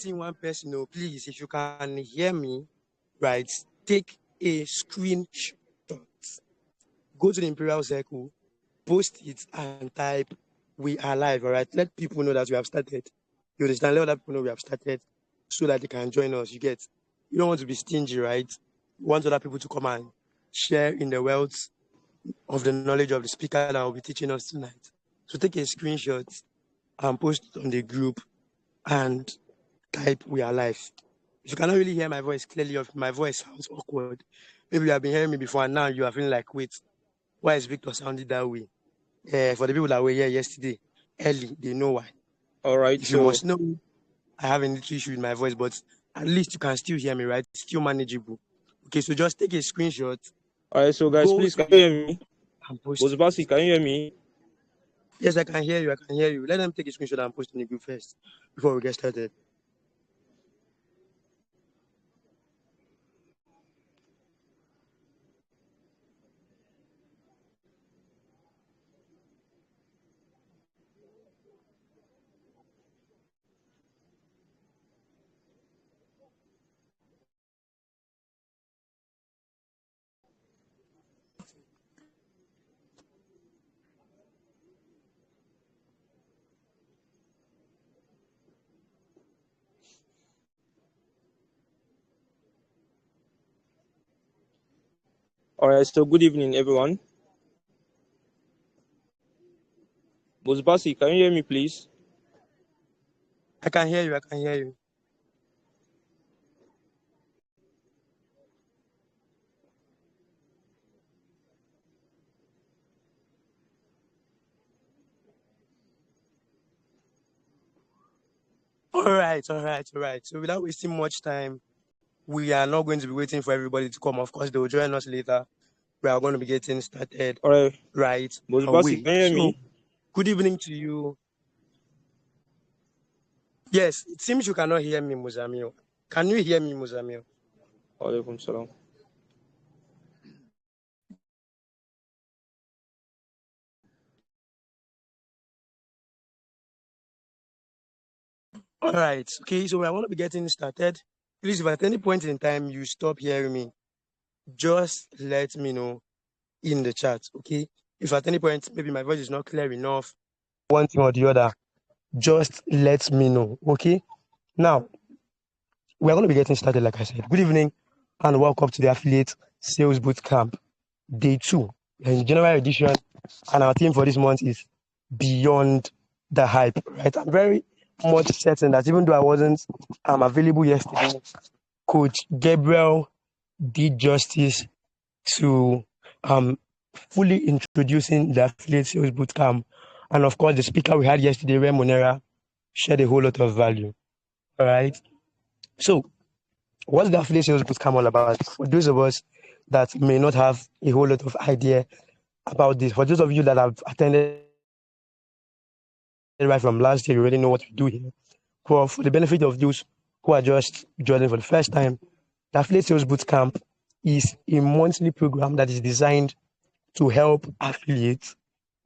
seeing one person. Oh, please, if you can hear me, right, take a screenshot. Go to the Imperial Circle, post it, and type "We are live." All right, let people know that we have started. You understand? Let other people know we have started, so that they can join us. You get? You don't want to be stingy, right? You want other people to come and share in the wealth of the knowledge of the speaker that will be teaching us tonight. So take a screenshot and post it on the group and type "We are live." If you cannot really hear my voice clearly, or if my voice sounds awkward, maybe you have been hearing me before and now you are feeling like, wait, why is Victor sounding that way? For the people that were here yesterday, early, they know why. All right. If you must know, I have a little issue with my voice, but at least you can still hear me, right? It's still manageable. Okay, so just take a screenshot. All right, so guys, please, can you hear me? Bozubasi, can you hear me? Yes, I can hear you. I can hear you. Let them take a screenshot and post in the group first before we get started. All right, so good evening, everyone. Bozubasi, can you hear me, please? I can hear you. I can hear you. All right. So without wasting much time, we are not going to be waiting for everybody to come. Of course, they will join us later. We are going to be getting started. All right. Right Bozubasi, can you hear me? Good evening to you. Yes, it seems you cannot hear me, Muzamil. Can you hear me, Muzamil? Alaikum salam. All right. Okay, so I want to be getting started. Please, if at any point in time you stop hearing me, just let me know in the chat, okay? If at any point maybe my voice is not clear enough, one thing or the other, just let me know, okay? Now, we're going to be getting started, like I said. Good evening and welcome to the Affiliate Sales Bootcamp Day 2, the January edition, and our theme for this month is Beyond the Hype, right? I'm very much certain that even though I wasn't available yesterday, Coach Gabriel did justice to fully introducing the Affiliate Sales Bootcamp. And of course, the speaker we had yesterday, Ray Monera, shared a whole lot of value. All right. So, what's the Affiliate Sales Bootcamp all about? For those of us that may not have a whole lot of idea about this, for those of you that have attended right from last year, you already know what we do here. For the benefit of those who are just joining for the first time, the Affiliate Sales Bootcamp is a monthly program that is designed to help affiliates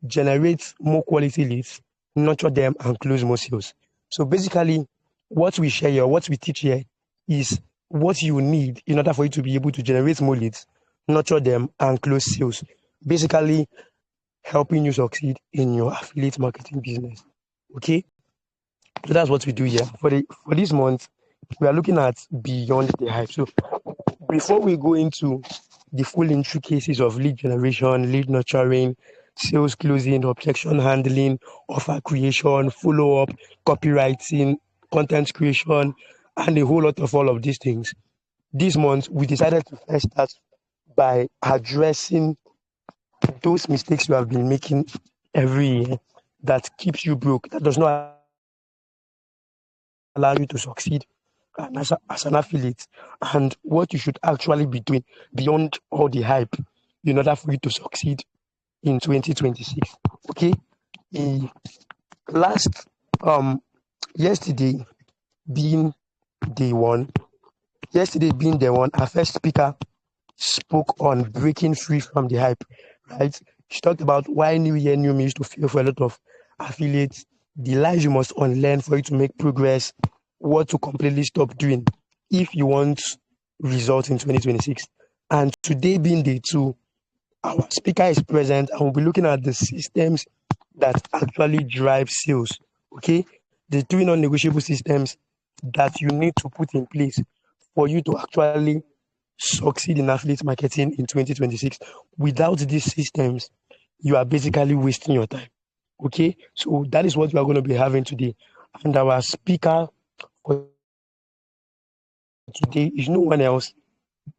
generate more quality leads, nurture them, and close more sales. So basically, what we share here, what we teach here, is what you need in order for you to be able to generate more leads, nurture them, and close sales. Basically, helping you succeed in your affiliate marketing business. Okay? So that's what we do here. For this month, we are looking at Beyond the Hype. So before we go into the full intricacies of lead generation, lead nurturing, sales closing, objection handling, offer creation, follow-up, copywriting, content creation, and a whole lot of all of these things, this month we decided to first start by addressing those mistakes you have been making every year that keeps you broke, that does not allow you to succeed as an affiliate, and what you should actually be doing beyond all the hype in order for you to succeed in 2026. Okay. Yesterday being the one, our first speaker spoke on breaking free from the hype, right? She talked about why New Year, New Me used to feel for a lot of affiliates, the lies you must unlearn for you to make progress, what to completely stop doing if you want results in 2026. And today being day 2, our speaker is present and we'll be looking at the systems that actually drive sales. Okay, the 3 non-negotiable systems that you need to put in place for you to actually succeed in affiliate marketing in 2026. Without these systems, you are basically wasting your time. Okay, so that is what we are going to be having today. And our speaker for today is no one else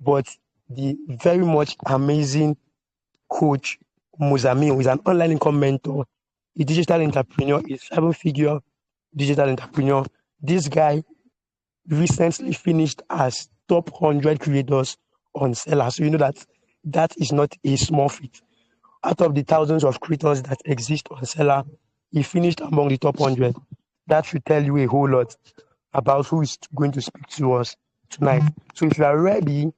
but the very much amazing coach Muzamil, who is an online income mentor, a digital entrepreneur, a 7-figure digital entrepreneur. This guy recently finished as top 100 creators on Seller. So you know that is not a small feat. Out of the thousands of creators that exist on Seller, he finished among the top 100. That should tell you a whole lot about who is going to speak to us tonight. So if you are ready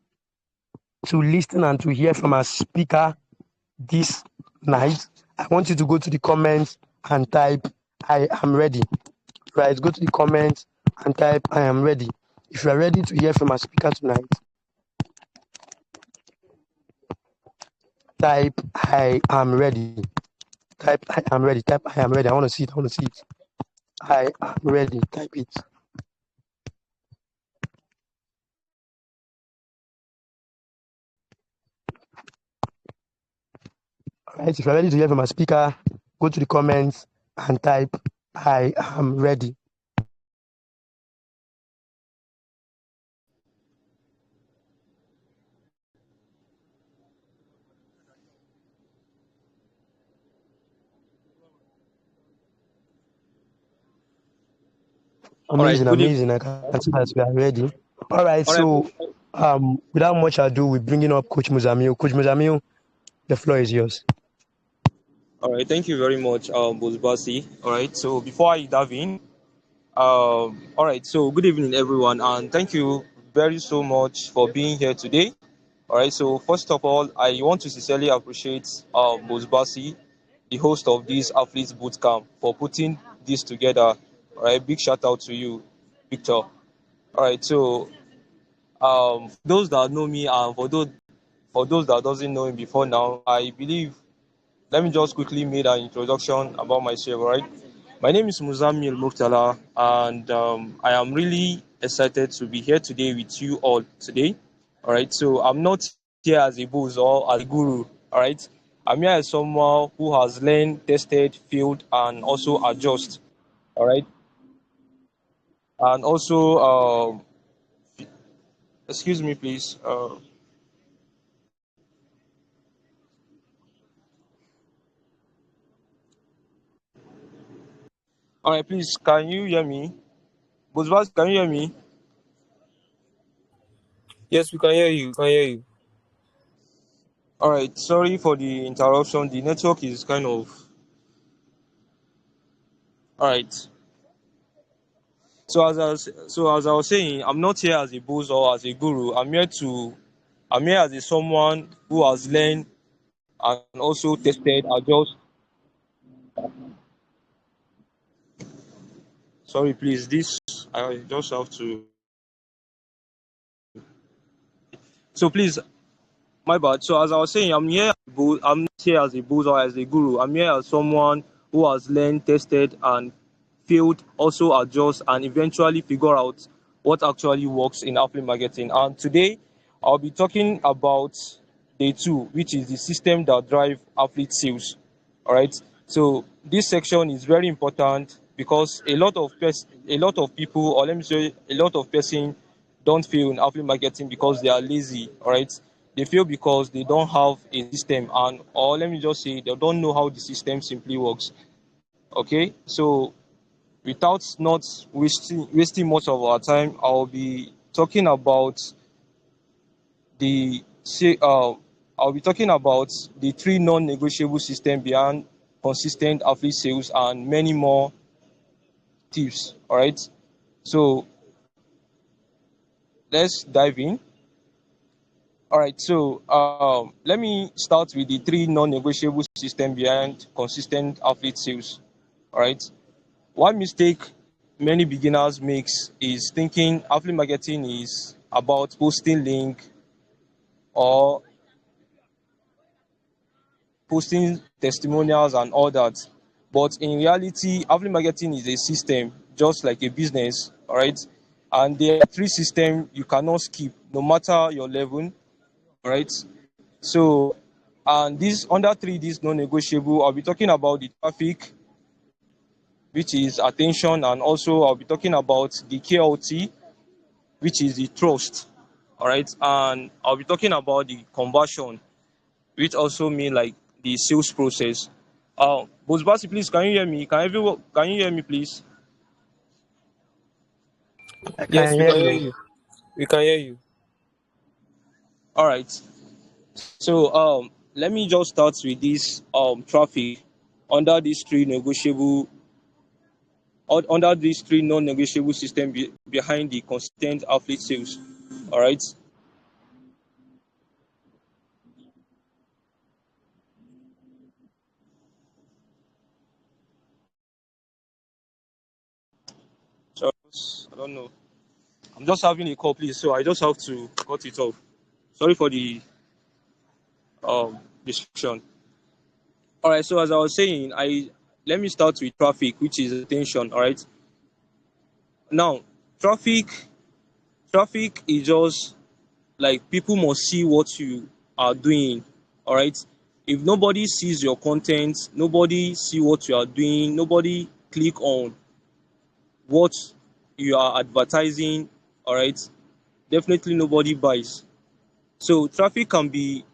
to listen and to hear from our speaker this night, I want you to go to the comments and type, I am ready. Right, go to the comments and type, I am ready. If you are ready to hear from our speaker tonight, type, I am ready. Type, I am ready. Type, I am ready. I want to see it. I want to see it. I am ready. Type it. All right, if you're ready to hear from our speaker, go to the comments and type, I am ready. Amazing, amazing. I can see that we are ready. All right, so without much ado, we're bringing up Coach Muzamil. Coach Muzamil, the floor is yours. All right, thank you very much, Bosbasi. All right, so before I dive in, all right, so good evening, everyone, and thank you very so much for being here today. All right, so first of all, I want to sincerely appreciate Bosbasi, the host of this Athletes Bootcamp, for putting this together. All right, big shout out to you, Victor. All right, so for those that know me and for those that doesn't know me before now, I believe let me just quickly make an introduction about myself, right? My name is Muzamil Muftala, and I am really excited to be here today with you all today. All right, so I'm not here as a booze or as a guru. All right, I'm here as someone who has learned, tested, failed, and also adjust. All right, and also, excuse me, please. All right, please, can you hear me? Buzbaz, can you hear me? Yes, we can hear you. We can hear you. All right, sorry for the interruption. The network is kind of all right. So as I was saying, I'm not here as a boss or as a guru. I'm here as a someone who has learned and also tested. Adjust. Sorry, please. This I just have to. So please, my bad. So as I was saying, I'm not here as a boss or as a guru. I'm here as someone who has learned, tested, and failed, also adjust, and eventually figure out what actually works in affiliate marketing. And today, I'll be talking about day 2, which is the system that drive affiliate sales. All right. So this section is very important because a lot of people, or let me say, a lot of person don't fail in affiliate marketing because they are lazy. All right. They fail because they don't have a system, and or let me just say they don't know how the system simply works. Okay. So without not wasting much of our time, I'll be talking about the I'll be talking about the 3 non-negotiable system behind consistent affiliate sales and many more tips. All right, so let's dive in. All right, so let me start with the 3 non-negotiable system behind consistent affiliate sales. All right, one mistake many beginners makes is thinking affiliate marketing is about posting link or posting testimonials and all that. But in reality, affiliate marketing is a system, just like a business, all right? And there are three systems you cannot skip, no matter your level, all right? So, and this under three, this non-negotiable. I'll be talking about the traffic, which is attention, and also I'll be talking about the KLT, which is the trust, all right? And I'll be talking about the conversion, which also mean like the sales process. Boss Basi, please, can you hear me? Can you hear me, please? I can Yes, we hear can hear you. you. We can hear you. All right. So let me just start with this traffic under these three negotiable under these three non-negotiable system behind the consistent affiliate sales. All right. So I don't know. I'm just having a call, please. So I just have to cut it off. Sorry for the description. All right. So as I was saying, I let me start with traffic, which is attention. All right. Now, traffic traffic is just like people must see what you are doing. All right. If nobody sees your content, nobody see what you are doing, nobody click on what you are advertising, all right, definitely nobody buys. So traffic can be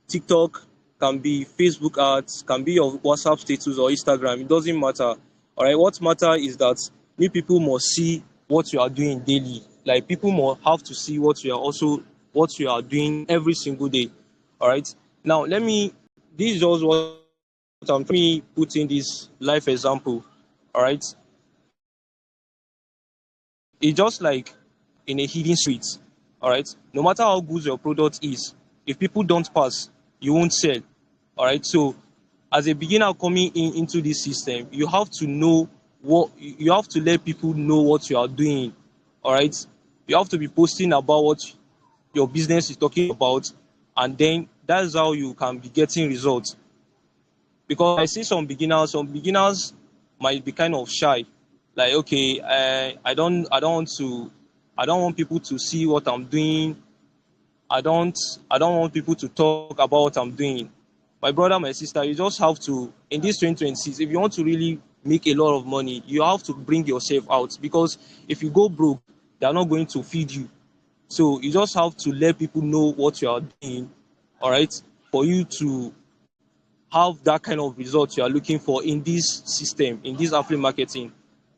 TikTok, can be Facebook ads, can be your WhatsApp status or Instagram. It doesn't matter. All right. What matter is that new people must see what you are doing daily. Like people must have to see what you are doing every single day. All right. Now let me. This is just what I'm. Let me put in this life example. All right. It's just like in a hidden street. All right. No matter how good your product is, if people don't pass, you won't sell. All right. So as a beginner coming in into this system, you have to know what you have to let people know what you are doing. All right. You have to be posting about what your business is talking about, and then that's how you can be getting results. Because I see some beginners might be kind of shy, like okay, I don't want people to see what I'm doing. I don't want people to talk about what I'm doing. My brother, my sister, you just have to, in this 2026, if you want to really make a lot of money, you have to bring yourself out, because if you go broke, they are not going to feed you. So you just have to let people know what you are doing, all right, for you to have that kind of result you are looking for in this system, in this affiliate marketing.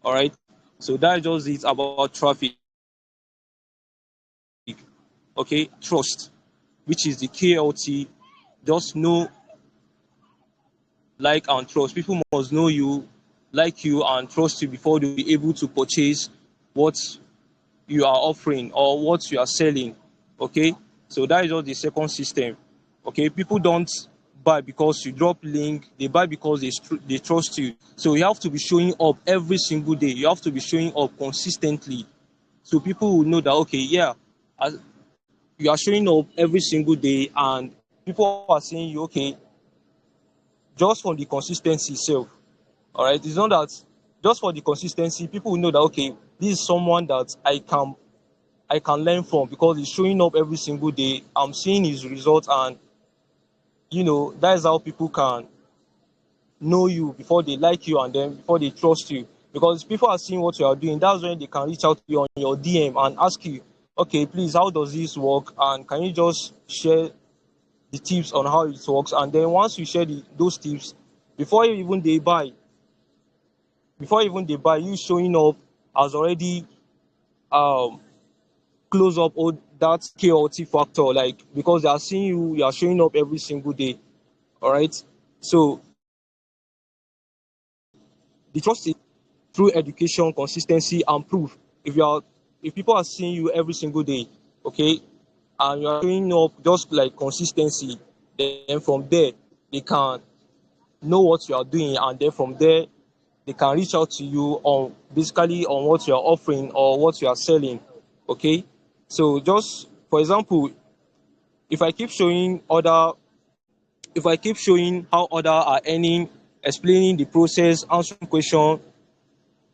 All right. So that's just it about traffic. Okay, trust, which is the KLT. Just know, like, and trust. People must know you, like you, and trust you before they'll be able to purchase what you are offering or what you are selling. Okay, so that is just the second system. Okay, people don't buy because you drop link, they buy because they trust you. So you have to be showing up every single day, you have to be showing up consistently, so people will know that okay, yeah, as you are showing up every single day, and people are saying you okay just from the consistency itself. All right, it's not that just for the consistency, people will know that okay, this is someone that I can learn from, because he's showing up every single day. I'm seeing his results, and that is how people can know you before they like you, and then before they trust you. Because people are seeing what you are doing, that's when they can reach out to you on your DM and ask you, okay, please, how does this work? And can you just share the tips on how it works? And then once you share those tips, before even they buy, you showing up has already um close up all that KLT factor, like because they are seeing you are showing up every single day. All right. So the trust is through education, consistency, and proof. If people are seeing you every single day, okay, and you are showing up just like consistency, then from there they can know what you are doing, and then from there they can reach out to you on basically on what you are offering or what you are selling. Okay, so just for example, if I keep showing other if I keep showing how other are earning, explaining the process, answering question,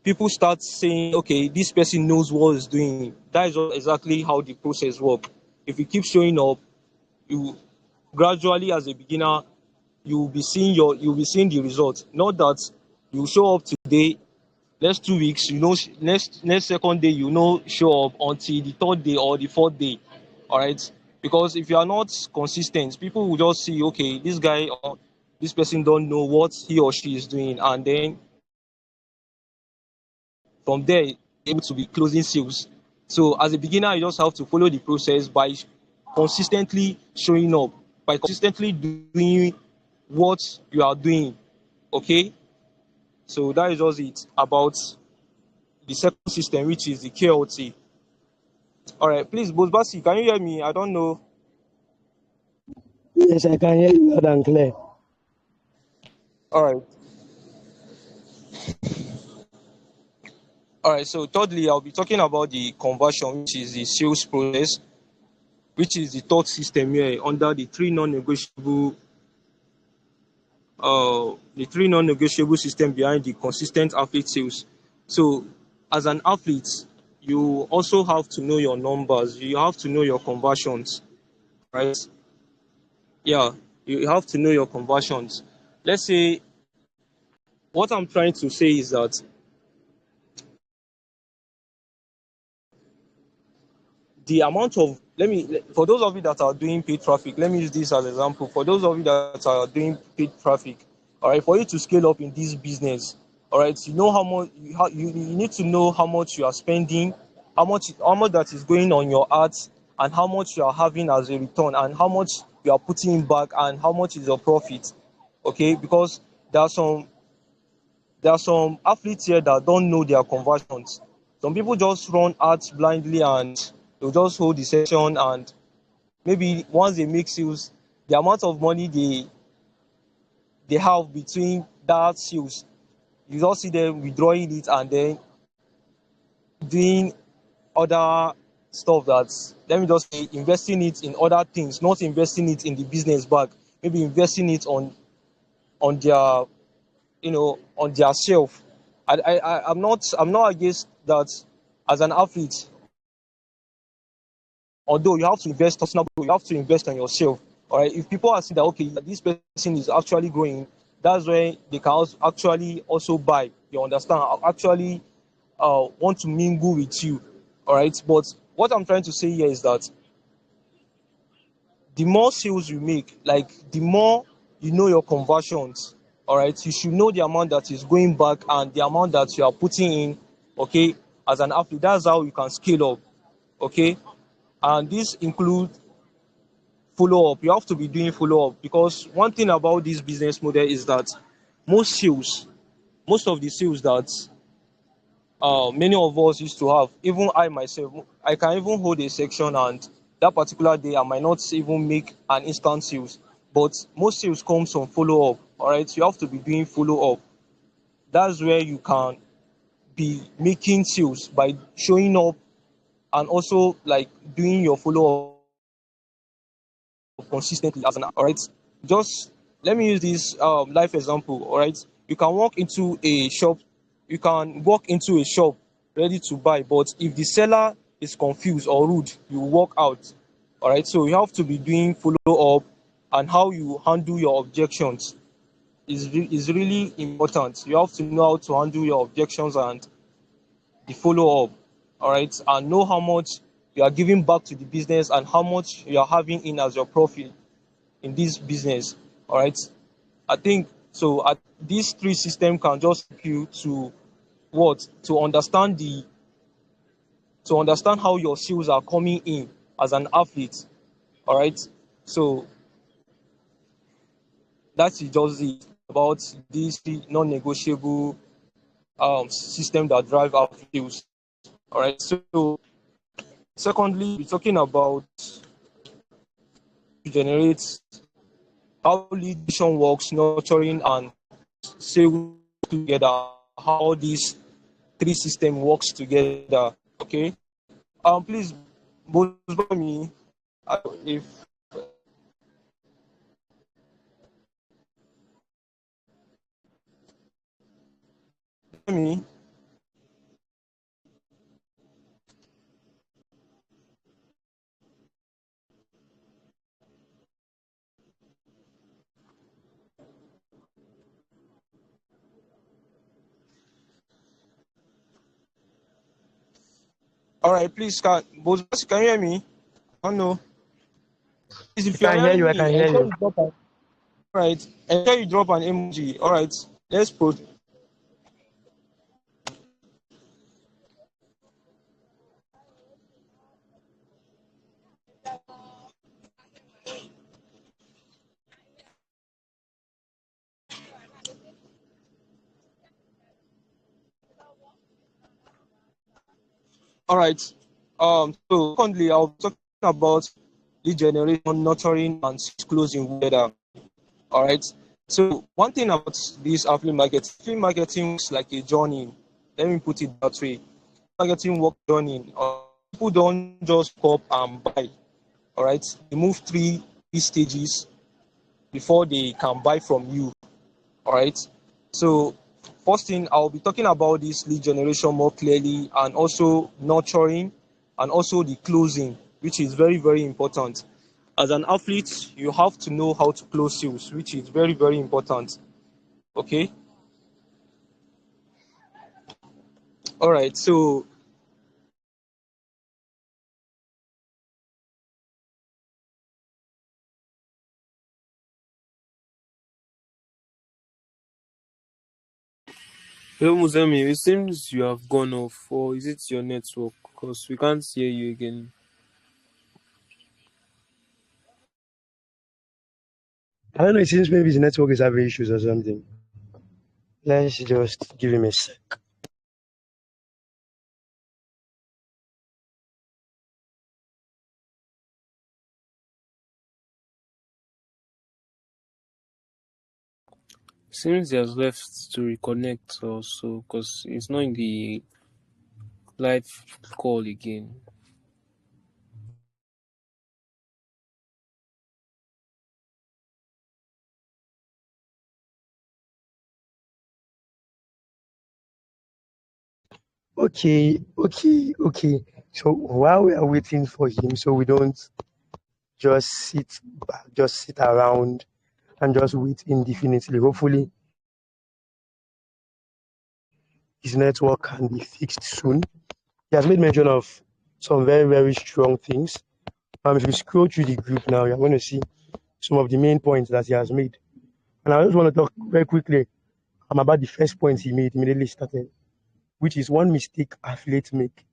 people start saying, okay, this person knows what he's doing. That is exactly how the process works. If you keep showing up, you gradually as a beginner, you'll be seeing the result. Not that you show up today, next 2 weeks, next second day, show up until the third day or the fourth day. All right. Because if you are not consistent, people will just see, okay, this guy or this person don't know what he or she is doing, and then from there able to be closing sales. So as a beginner, you just have to follow the process by consistently showing up, by consistently doing what you are doing. Okay, so that is just it about the second system, which is the KLT. All right, please, Bosbasi, can you hear me? I don't know. Yes, I can hear you loud and clear. All right. All right. So thirdly, I'll be talking about the conversion, which is the sales process, which is the third system here under the three non-negotiable system behind the consistent athlete sales. So as an athlete, you also have to know your numbers. You have to know your conversions, right? Yeah, you have to know your conversions. Let's say what I'm trying to say is that the amount of let me for those of you that are doing paid traffic, let me use this as an example. For those of you that are doing paid traffic, all right, for you to scale up in this business, all right, you know how much you need to know how much you are spending, how much that is going on your ads, and how much you are having as a return, and how much you are putting back, and how much is your profit. Okay, because there are some athletes here that don't know their conversions. Some people just run ads blindly and they'll just hold the session, and maybe once they make sales, the amount of money they have between that sales, you just see them withdrawing it and then doing other stuff that, let me just say, investing it in other things, not investing it in the business bag, maybe investing it on their on their self. I'm not against that. As an athlete, although you have to invest you have to invest on yourself. All right, if people are seeing that, okay, this person is actually growing, that's when they can actually also buy, you understand, actually want to mingle with you. All right, but what I'm trying to say here is that the more sales you make, like the more you know your conversions. All right, you should know the amount that is going back and the amount that you are putting in. Okay, as an athlete, that's how you can scale up. Okay, and this includes follow up. You have to be doing follow up, because one thing about this business model is that most sales, most of the sales that many of us used to have, even I myself, I can even hold a section, and that particular day I might not even make an instant sales, but most sales comes from follow up. All right, you have to be doing follow up. That's where you can be making sales by showing up and also like doing your follow up consistently as an, all right. Just let me use this life example. All right, you can walk into a shop ready to buy, but if the seller is confused or rude, you walk out. All right, so you have to be doing follow up, and how you handle your objections is really important. You have to know how to handle your objections and the follow up. All right, and know how much you are giving back to the business and how much you are having in as your profit in this business. All right, I think so. These three systems can just help you to what to understand how your sales are coming in as an athlete. All right, so that's just it about these non-negotiable system that drive our sales. All right, so secondly, we're talking about to generate how lead generation works, nurturing and sales together. how these three system works together. Okay. Please, both by me, if me. All right, please, both can you hear me? I don't know. Please, I if you are can hear hearing you. I me, can hear ensure you. you drop an all right. Ensure you drop an emoji. All right, let's put. All right. So secondly, I'll be talking about lead generation, nurturing, and closing together. All right. So one thing about this affiliate marketing is like a journey. Let me put it that way. Marketing work journey. People don't just cop and buy. All right. They move three stages before they can buy from you. All right. So first thing, I'll be talking about this lead generation more clearly, and also nurturing, and also the closing, which is very, very important. As an athlete, you have to know how to close sales, which is very, very important. Okay. All right. So Hello, Muzemi. It seems you have gone off, or is it your network? Because we can't hear you again. I don't know. It seems maybe his network is having issues or something. Let's just give him a sec. Seems he has left to reconnect also, because it's not in the live call again. Okay. So while we are waiting for him, so we don't just sit back, just sit around and just wait indefinitely. Hopefully, his network can be fixed soon. He has made mention of some very, very strong things. If you scroll through the group now, you're going to see some of the main points that he has made. And I just want to talk very quickly about the first point he made immediately started, which is one mistake affiliates make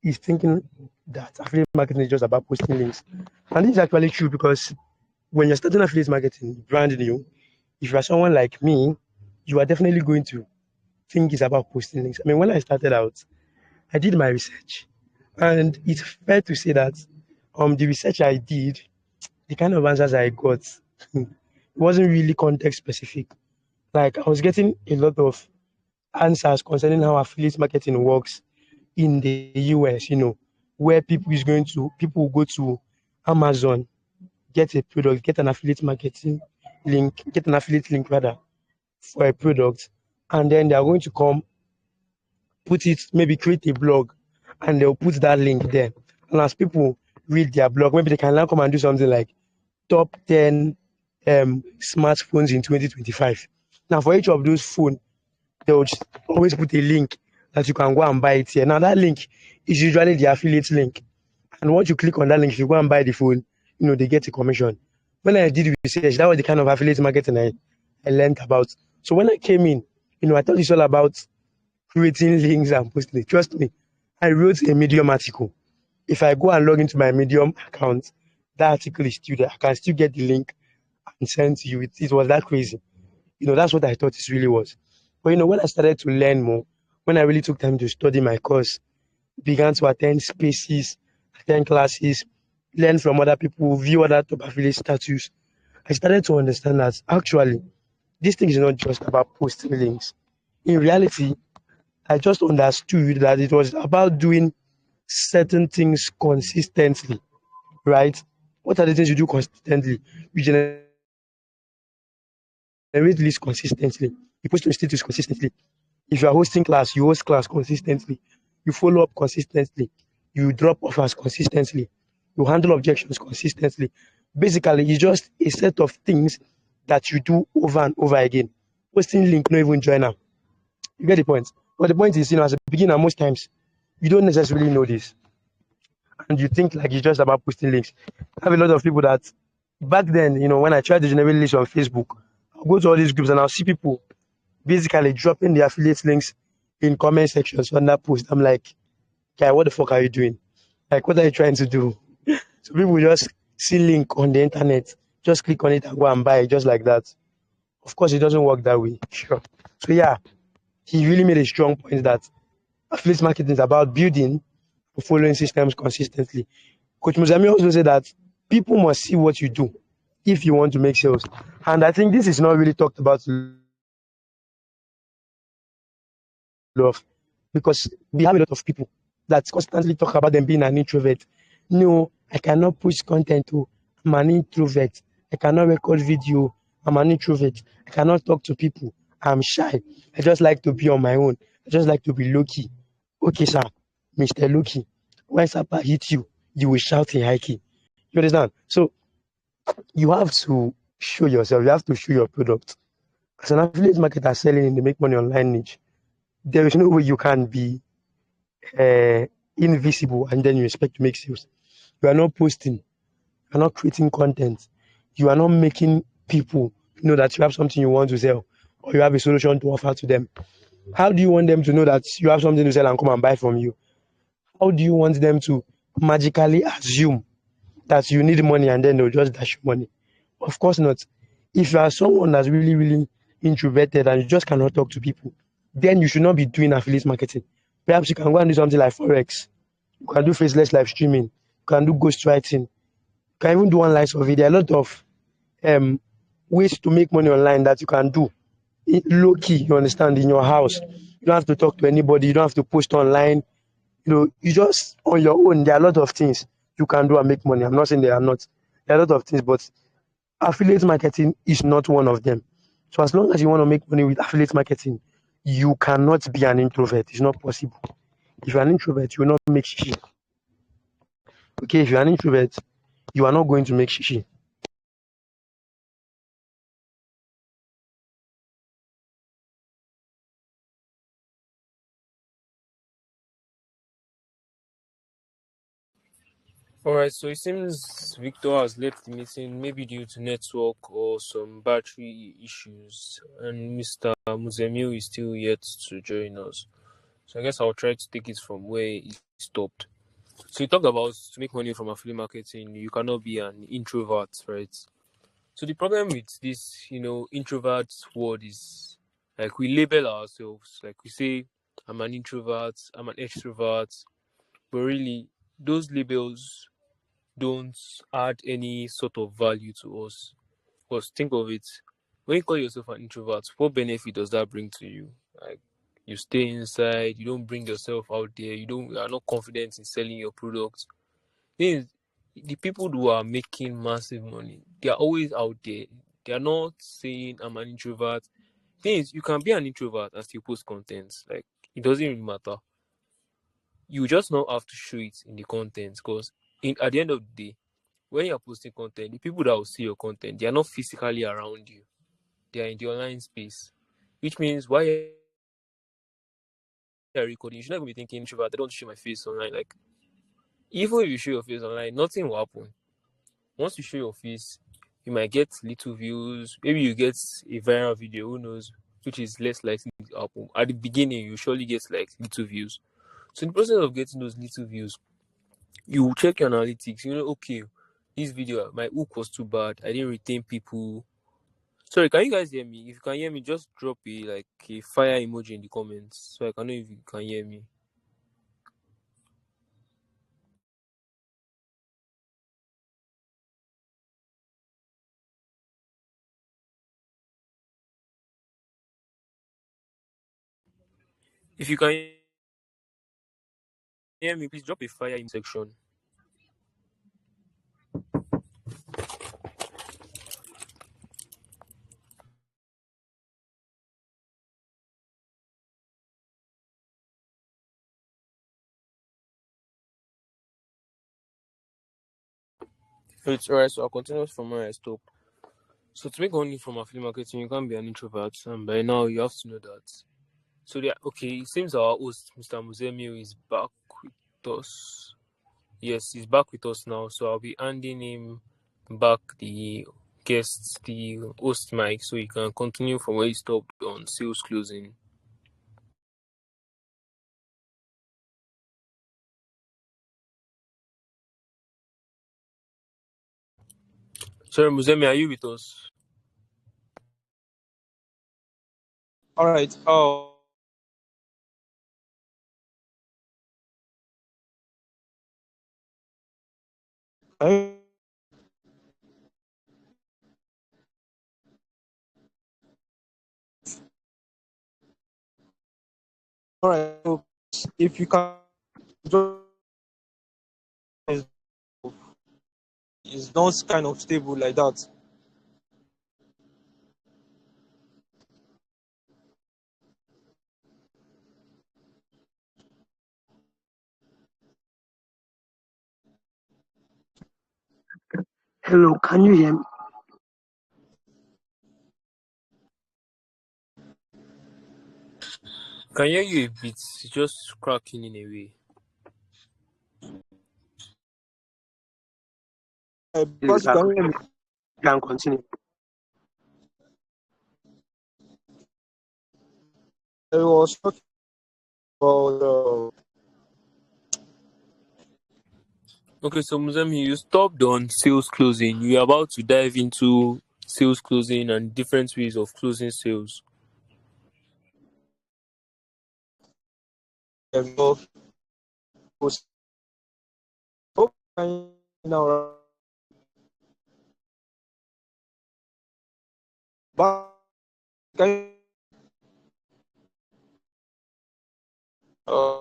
is thinking that affiliate marketing is just about posting links. And this is actually true because when you're starting affiliate marketing, brand new, if you are someone like me, you are definitely going to think it's about posting links. I mean, when I started out, I did my research, and it's fair to say that the research I did, the kind of answers I got, it wasn't really context specific. Like I was getting a lot of answers concerning how affiliate marketing works in the US, where people will go to Amazon, get a product, get an affiliate link rather for a product, and then they are going to come put it, maybe create a blog, and they'll put that link there. And as people read their blog, maybe they can now come and do something like top 10 smartphones in 2025. Now, for each of those phones, they'll just always put a link that you can go and buy it here. Now, that link is usually the affiliate link. And once you click on that link, if you go and buy the phone, they get a commission. When I did research, that was the kind of affiliate marketing I learned about. So when I came in, I thought it's all about creating links and posting it. Trust me, I wrote a Medium article. If I go and log into my Medium account, that article is still there. I can still get the link and send to you. It was that crazy. That's what I thought it really was. But when I started to learn more, when I really took time to study my course, began to attend spaces, attend classes, learn from other people, view other top affiliate status, I started to understand that actually this thing is not just about posting links. In reality, I just understood that it was about doing certain things consistently, right? What are the things you do consistently? You generate leads consistently. You post your status consistently. If you are hosting class, you host class consistently. You follow up consistently. You drop offers consistently. You handle objections consistently. Basically, it's just a set of things that you do over and over again. Posting link, not even join up. You get the point. But the point is, as a beginner, most times you don't necessarily know this, and you think like it's just about posting links. I have a lot of people that back then, when I tried to generate links on Facebook, I'll go to all these groups and I'll see people basically dropping the affiliate links in comment sections on that post. I'm like, guy, what the fuck are you doing? Like, what are you trying to do? So people just see link on the internet, just click on it and go and buy it just like that. Of course, it doesn't work that way. Sure. So yeah, he really made a strong point that affiliate marketing is about building and following systems consistently. Coach Muzami also said that people must see what you do if you want to make sales. And I think this is not really talked about enough because we have a lot of people that constantly talk about them being an introvert. No, I cannot push content. Oh, I'm an introvert. I cannot record video. I'm an introvert. I cannot talk to people. I'm shy. I just like to be on my own. I just like to be low key. Okay, sir, Mr. Low key. When Sapa hits you, you will shout in high key. You understand? So you have to show yourself. You have to show your product. As an affiliate marketer selling in the make money online niche, there is no way you can be uh, invisible and then you expect to make sales. You are not posting, you are not creating content, you are not making people know that you have something you want to sell or you have a solution to offer to them. How do you want them to know that you have something to sell and come and buy from you? How do you want them to magically assume that you need money and then they'll just dash you money? Of course not. If you are someone that's really, really introverted and you just cannot talk to people, then you should not be doing affiliate marketing. Perhaps you can go and do something like Forex. You can do faceless live streaming. You can do ghostwriting. You can even do online survey. There are a lot of um, ways to make money online that you can do low key. You understand, in your house. You don't have to talk to anybody. You don't have to post online. You just on your own. There are a lot of things you can do and make money. I'm not saying there are not. There are a lot of things, but affiliate marketing is not one of them. So as long as you want to make money with affiliate marketing, you cannot be an introvert. It's not possible. If you're an introvert, you will not make shishi. Okay, if you're an introvert, you are not going to make shishi. Alright, so it seems Victor has left the meeting, maybe due to network or some battery issues, and Mr. Muzemiu is still yet to join us. So I guess I'll try to take it from where he stopped. So you talked about to make money from affiliate marketing, you cannot be an introvert, right? So the problem with this, introvert word is like we label ourselves, like we say, I'm an introvert, I'm an extrovert, but really those labels don't add any sort of value to us. Because think of it, when you call yourself an introvert, what benefit does that bring to you? Like you stay inside, you don't bring yourself out there, you are not confident in selling your product. Thing is, the people who are making massive money, they are always out there. They are not saying I'm an introvert. Thing is, you can be an introvert and still post content. Like it doesn't really matter. You just not have to show it in the content because at the end of the day, when you're posting content, the people that will see your content, they are not physically around you. They are in the online space. Which means while you're recording, you should not be thinking, introvert, I don't show my face online. Like, even if you show your face online, nothing will happen. Once you show your face, you might get little views. Maybe you get a viral video, who knows, which is less likely to happen. At the beginning, you surely get like little views. So in the process of getting those little views, you check your analytics. Okay, this video, my hook was too bad. I didn't retain people. Sorry, can you guys hear me? If you can hear me, just drop a fire emoji in the comments so I can know if you can hear me. If you can hear me, please drop a fire in section. It's alright, so I'll continue from where I stopped. So to make money from affiliate marketing, you can't be an introvert, and by now you have to know that. So yeah, okay, it seems our host, Mr. Muzemio, is back with us. Yes, he's back with us now, so I'll be handing him back the the host mic, so he can continue from where he stopped on sales closing. Sorry, Muzemi, are you with us? All right. I- all right. So if you can, it's not kind of stable like that. Hello, can you hear me? Can hear you a bit, it's just cracking in a way. You But you can, can hear me. you can continue. I was talking about Okay, so Muzemi, you stopped on sales closing. You're about to dive into sales closing and different ways of closing sales. of post. Oh, now, but can uh,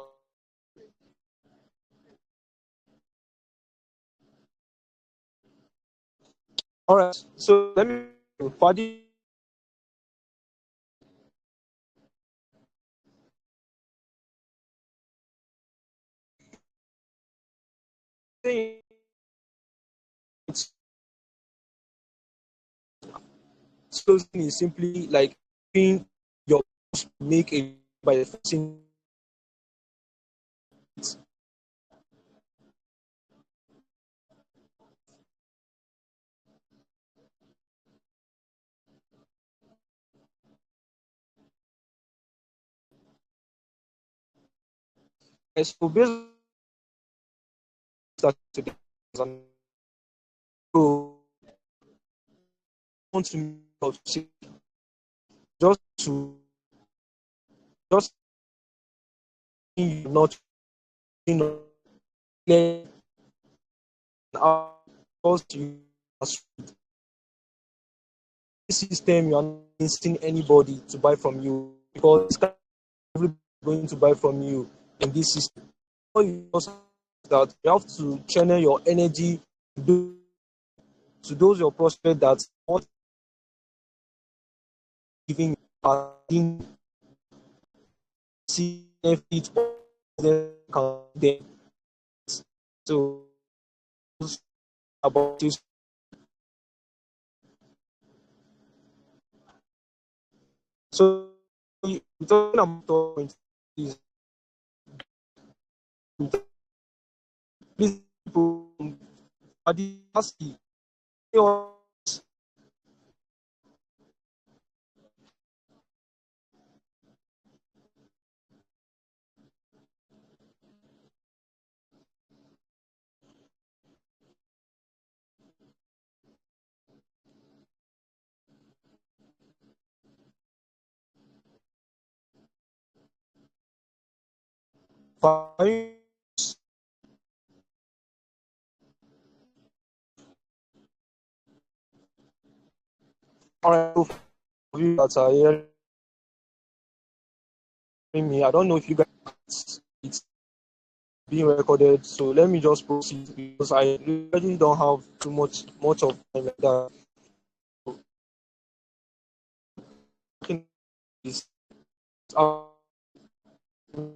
all right. So let me for the thing, it's closing is simply like being your make a by the first thing. So based on that today, so want to just to just not you know clear out because you system you are not insisting anybody to buy from you because everybody is going to buy from you in this system. All you also that you have to channel your energy to those your prospect that want giving adding see benefit can them. So about this. So we're talking about is please people are the asking all right, so for you that are here me. I don't know if you guys it's being recorded, so let me just proceed because I really don't have too much of time like that. Is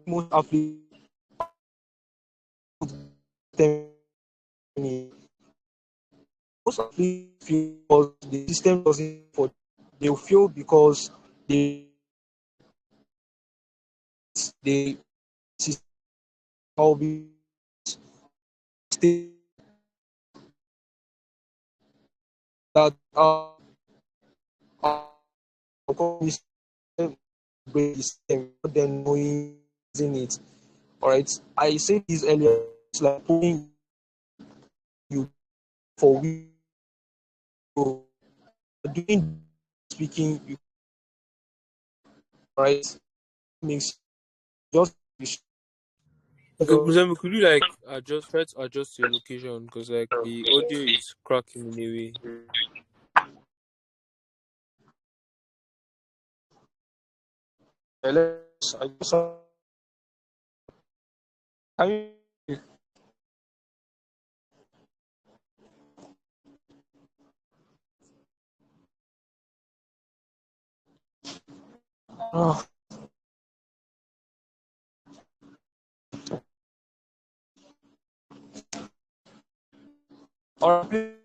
most athletes most athletes feel because the system doesn't for they feel because they be stay that break the system then knowing it. All right, I said this earlier. It's like putting you for we doing speaking. You right makes just Okay, Muzemi, could you like try to adjust your location because like the audio is cracking in a way. I just I oh, all right,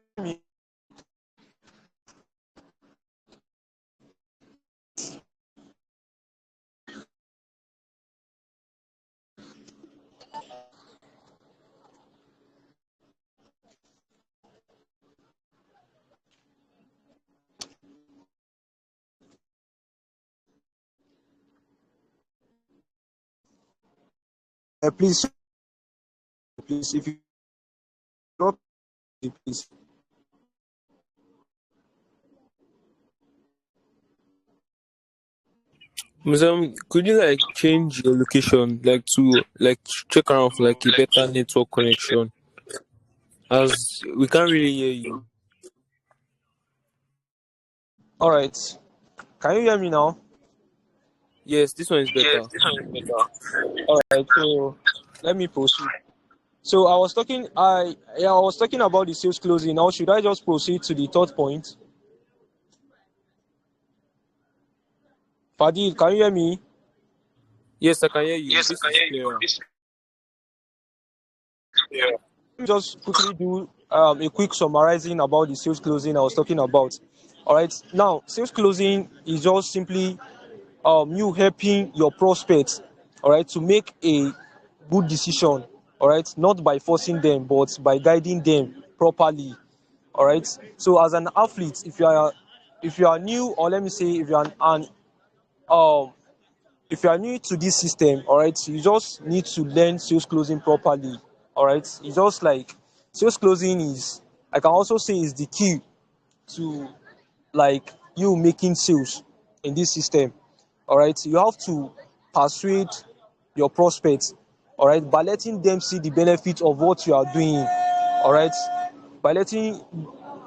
please if you drop it, please. Muzemi, could you like change your location like to like check around for like a better network connection? As we can't really hear you. All right, can you hear me now? Yes, this one is better. All right, so let me proceed. So I was talking about the sales closing. Now should I just proceed to the third point? Fadil, can you hear me? Yes, I can hear you. This is clearer. Let me just quickly do a quick summarizing about the sales closing I was talking about. All right, now sales closing is just simply you helping your prospects, all right, to make a good decision, all right, not by forcing them, but by guiding them properly, all right. So as an athlete, if you are new, or let me say if you are um if you are new to this system, all right, you just need to learn sales closing properly, all right. It's just like sales closing is, I can also say, is the key to like you making sales in this system, all right. You have to persuade your prospects, all right, by letting them see the benefit of what you are doing, all right, by letting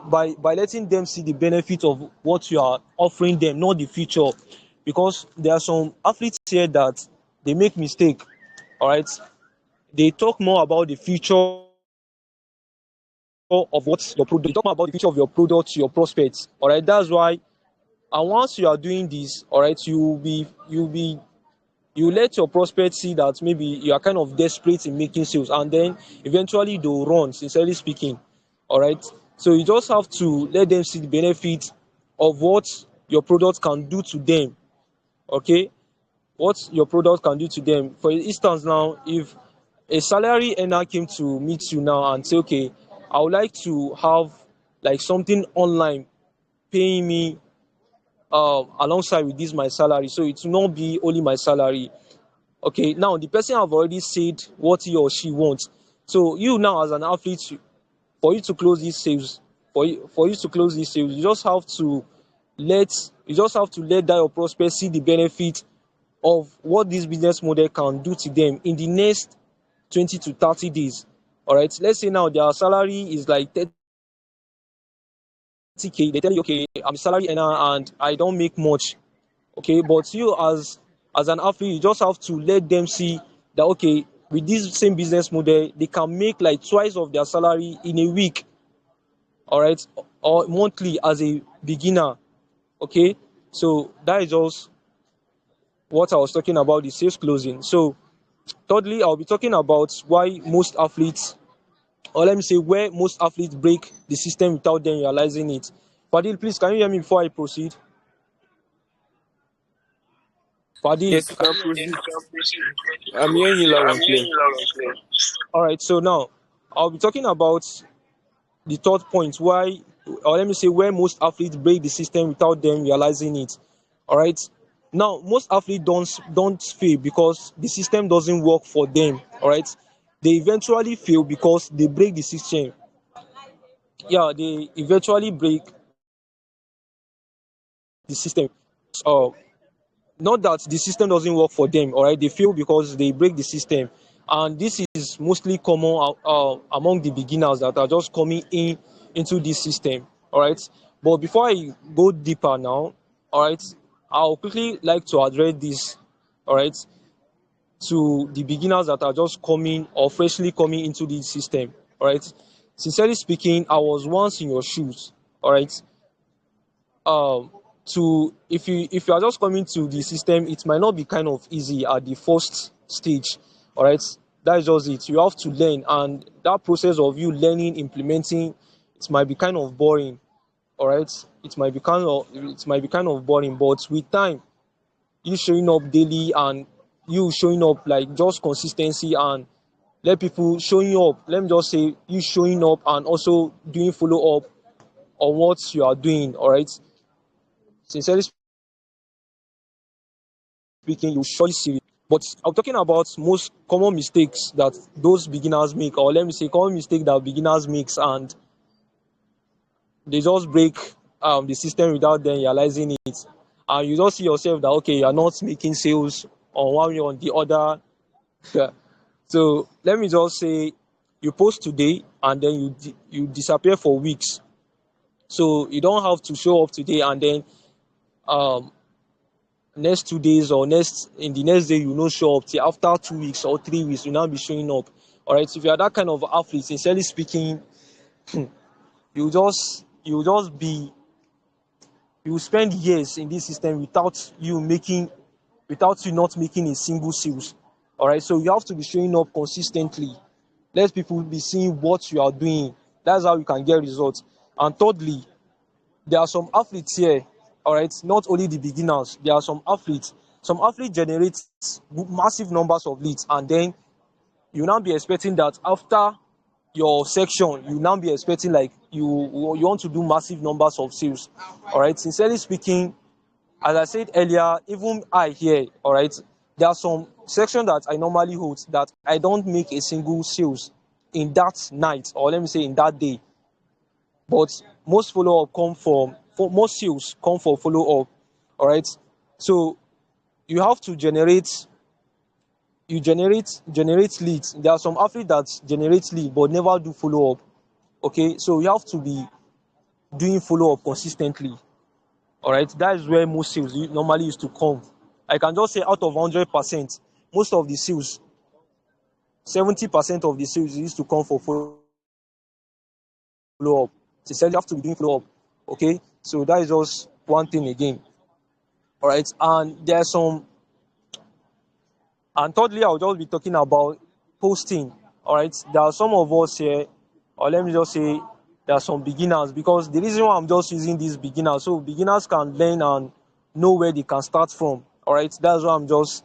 by letting them see the benefit of what you are offering them, not the future. Because there are some athletes here that they make mistake, all right. They talk more about the future of what's your product, they talk more about the future of your product to your prospects, all right. That's why, and once you are doing this, all right, you let your prospects see that maybe you are kind of desperate in making sales, and then eventually they'll run, sincerely speaking, all right. So you just have to let them see the benefit of what your product can do to them, okay, what your product can do to them. For instance, now if a salary earner came to meet you now and say, okay, I would like to have like something online paying me alongside with this my salary, so it will not be only my salary. Okay, now the person have already said what he or she wants. So you now as an athlete, for you to close these sales, for you to close these sales, let you just have to let that your prospect see the benefit of what this business model can do to them in the next 20 to 30 days. All right, let's say now their salary is like 30K. They tell you, okay, I'm a salary earner and I don't make much. Okay, but you as as an athlete, you just have to let them see that, okay, with this same business model, they can make like twice of their salary in a week, all right, or monthly as a beginner. Okay, so that is just what I was talking about, the sales closing. So thirdly, I'll be talking about why most athletes, or let me say where most athletes break the system without them realizing it. Fadil, please, can you hear me before I proceed? Fadil, Yes, you can proceed. I'm hearing you loud and clear. all right, so now I'll be talking about the third point, why, or let me say where most athletes break the system without them realizing it. All right, now most athletes don't fail because the system doesn't work for them. All right, they eventually fail because they break the system. Yeah, they eventually break the system. uh, Not that the system doesn't work for them, all right, they fail because they break the system. And this is mostly common among the beginners that are just coming in into this system, all right. But before I go deeper now, all right, I'll quickly like to address this, all right, to the beginners that are just coming or freshly coming into this system, all right. Sincerely speaking, I was once in your shoes, all right. um to if you are just coming to the system, it might not be kind of easy at the first stage, all right. That is just it. You have to learn, and that process of you learning, implementing, it might be kind of boring, all right. It might be kind of boring, but with time, you showing up daily, and you showing up like just consistency, and let people showing up, let me just say you showing up and also doing follow up on what you are doing, all right. Sincerely speaking, you surely see it. But I'm talking about most common mistakes that those beginners make, or let me say common mistake that beginners makes, and they just break the system without them realizing it. And you just see yourself that, okay, you're not making sales on one way or on the other. So let me just say, you post today and then you disappear for weeks. So you don't have to show up today and then um next 2 days or next in the next day you no show up till after 2 weeks or 3 weeks you now be showing up. All right, so if you are that kind of athlete, sincerely speaking, you just be you will spend years in this system without you not making a single sales. All right, so you have to be showing up consistently. Let people be seeing what you are doing. That's how you can get results. And thirdly, there are some athletes here, all right, not only the beginners, there are some athletes generate massive numbers of leads, and then you now be expecting that after your section, you now be expecting like you want to do massive numbers of sales. All right, sincerely speaking, as I said earlier, even I here, all right, there are some section that I normally hold that I don't make a single sales in that night, or let me say in that day. But most follow up come from for most sales come for follow up. All right, so you have to generate leads. There are some athletes that generate lead but never do follow up. Okay, so you have to be doing follow up consistently. All right, that is where most sales normally used to come. I can just say out of 100%, most of the sales, 70% of the sales used to come for follow up. Sincerely, you have to be doing follow up. Okay, so that is just one thing again. All right, and there's some, and thirdly, I'll just be talking about posting. All right, there are some of us here, or let me just say, there are some beginners, because the reason why I'm just using these beginners, so beginners can learn and know where they can start from. All right, that's why I'm just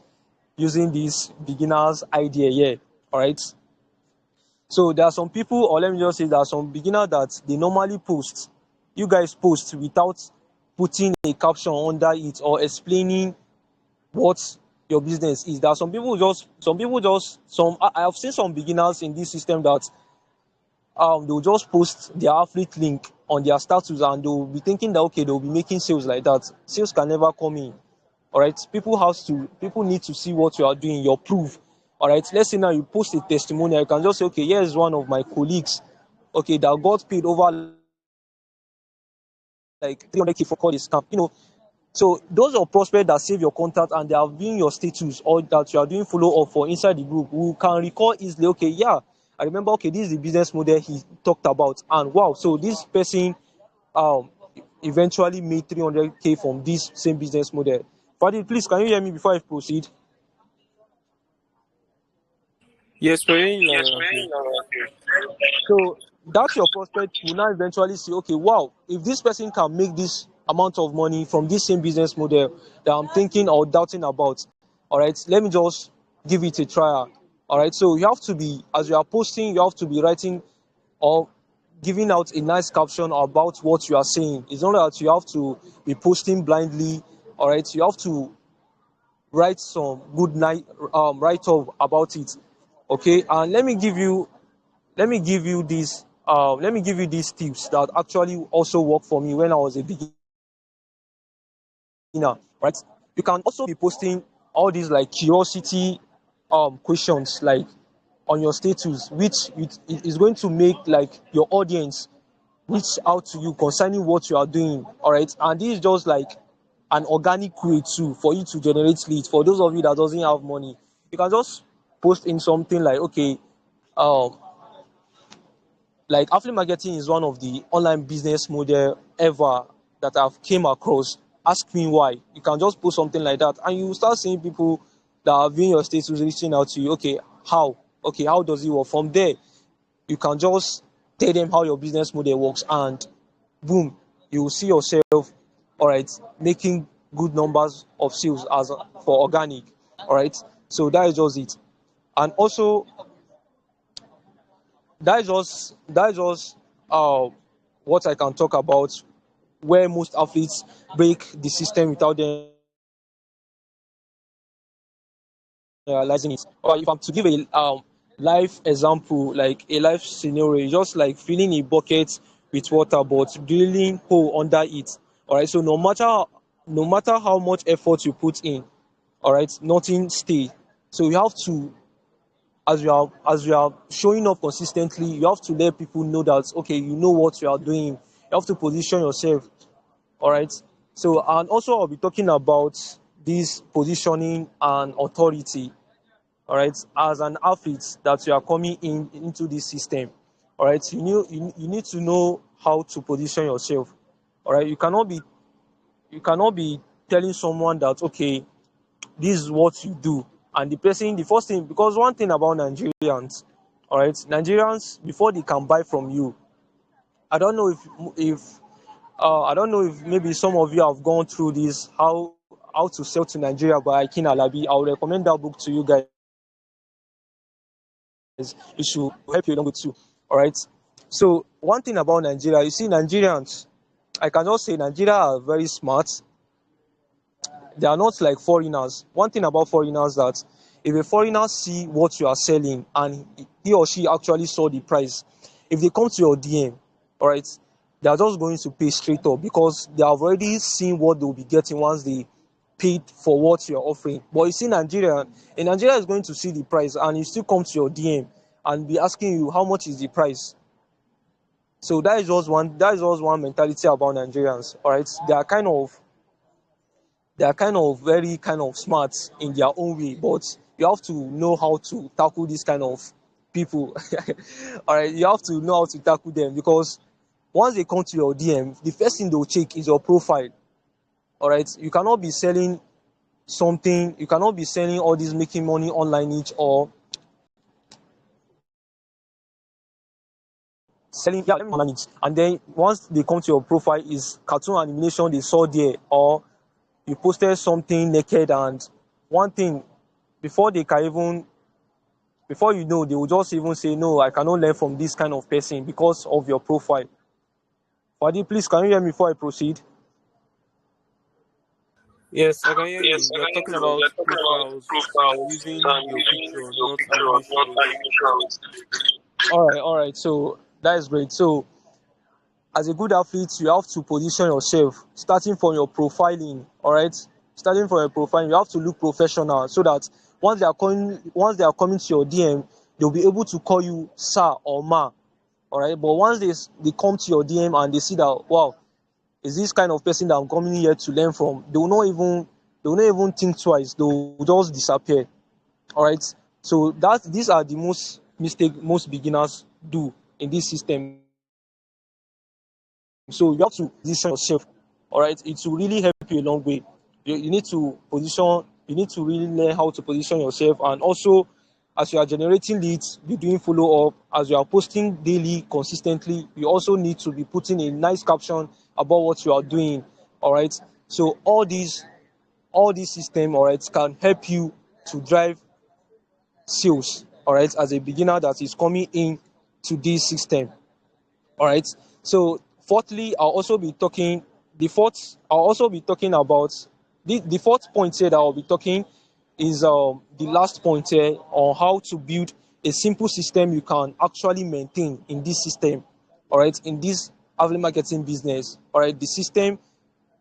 using this beginners idea here. All right, so there are some people, or let me just say, there are some beginners that they normally post. You guys post without putting a caption under it or explaining what your business is. There are I have seen some beginners in this system that they'll just post their affiliate link on their status, and they'll be thinking that, okay, they'll be making sales like that. Sales can never come in. All right, people need to see what you are doing, your proof. All right, let's say now you post a testimonial, you can just say, okay, here's one of my colleagues, okay, that got paid over like 300K for call this camp. So those are prospects that save your contact and they are viewing your status or that you are doing follow up for inside the group who can recall easily, okay, yeah, I remember, okay, this is the business model he talked about, and wow, so this person um eventually made 300K from this same business model. Fadi, please, can you hear me before I proceed? Yes, we're hearing loud Yes, and clear. so that your prospect will now eventually say, okay, wow, if this person can make this amount of money from this same business model that I'm thinking or doubting about, all right, let me just give it a try. All right, so you have to be, as you are posting, you have to be writing or giving out a nice caption about what you are saying. It's not that you have to be posting blindly. All right, you have to write some good night write up about it. Okay, and let me give you these tips that actually also work for me when I was a beginner, right? You can also be posting all these like curiosity questions like on your status, which it is going to make like your audience reach out to you concerning what you are doing. All right, and this is just like an organic way too for you to generate leads. For those of you that doesn't have money, you can just post in something like, okay, um like affiliate marketing is one of the online business model ever that I've came across. Ask me why. You can just post something like that and you start seeing people that are viewing your status reaching out to you. Okay, how? Okay, how does it work? From there, you can just tell them how your business model works, and boom, you will see yourself, all right, making good numbers of sales as for organic. All right, so that is just it. And also, that is just uh, what I can talk about where most athletes break the system without them realizing it. Or if I'm to give a life example, like a life scenario, just like filling a bucket with water but drilling hole under it. All right. So no matter how much effort you put in, all right, nothing stay. So you have to, as you are showing up consistently, you have to let people know that okay, you know what you are doing. You have to position yourself. All right. So, and also I'll be talking about this positioning and authority. All right, as an athlete that you are coming in into this system. All right, you need to know how to position yourself. All right, you cannot be telling someone that okay, this is what you do, and the first thing, because one thing about Nigerians, all right, Nigerians, before they can buy from you, I don't know if I don't know if maybe some of you have gone through this, how to sell to Nigeria by Akin Alabi. I would recommend that book to you guys. It should help you along with too. All right. So one thing about Nigeria, you see, Nigerians, I can just say Nigeria are very smart. They are not like foreigners. One thing about foreigners that if a foreigner see what you are selling and he or she actually saw the price, if they come to your DM, all right, they are just going to pay straight up because they have already seen what they will be getting once they paid for what you are offering. But you see, Nigeria is going to see the price and you still come to your DM and be asking you how much is the price. So that is just one mentality about Nigerians. All right, they are kind of very kind of smart in their own way, but you have to know how to tackle this kind of people. All right, you have to know how to tackle them because once they come to your DM, the first thing they'll check is your profile. All right, you cannot be selling all this making money online each or selling, yeah, let me online it. And then once they come to your profile, is cartoon animation they saw there, or you posted something naked, and one thing, before they can even before you know, they will just even say, no, I cannot learn from this kind of person because of your profile. Fadi, please, can you hear me before I proceed? Yes, I can hear Yes, you. I You're can hear talking you. We about are talking about profiles profiles using your using picture, your not picture, not animations. animations. All right. So that is great. So as a good athlete, you have to position yourself, starting from your profiling. All right, starting from your profile, you have to look professional so that once they are coming to your DM, they'll be able to call you sir or ma. All right, but once they come to your DM and they see that wow, is this kind of person that I'm coming here to learn from? They will not even think twice. They will just disappear. All right. So these are the most mistake most beginners do in this system. So you have to position yourself. All right. It will really help you a long way. You need to position. You need to really learn how to position yourself, and also as you are generating leads, be doing follow up. As you are posting daily consistently, you also need to be putting a nice caption about what you are doing. All right. So all these system, all right, can help you to drive sales, all right, as a beginner that is coming in to this system. All right. So fourthly, I'll also be talking about the fourth point here that I'll be talking is the last point here on how to build a simple system you can actually maintain in this system. All right, in this affiliate marketing business. All right, the system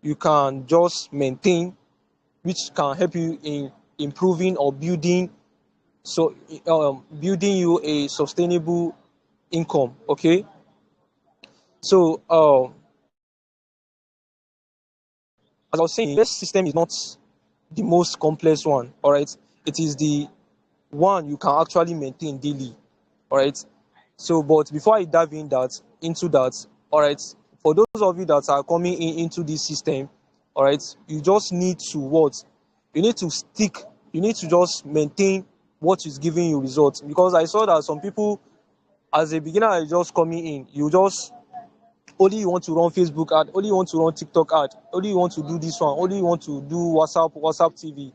you can just maintain, which can help you in improving or building you a sustainable income. Okay. So as I was saying, this system is not the most complex one. All right, it is the one you can actually maintain daily. All right. So, but before I dive into that, all right, for those of you that are coming into this system, all right, you just need to what? You need to stick. You need to just maintain what is giving you results. Because I saw that some people, as a beginner, are just coming in. Only you want to run Facebook ad, only you want to run TikTok ad, only you want to do this one, only you want to do WhatsApp TV.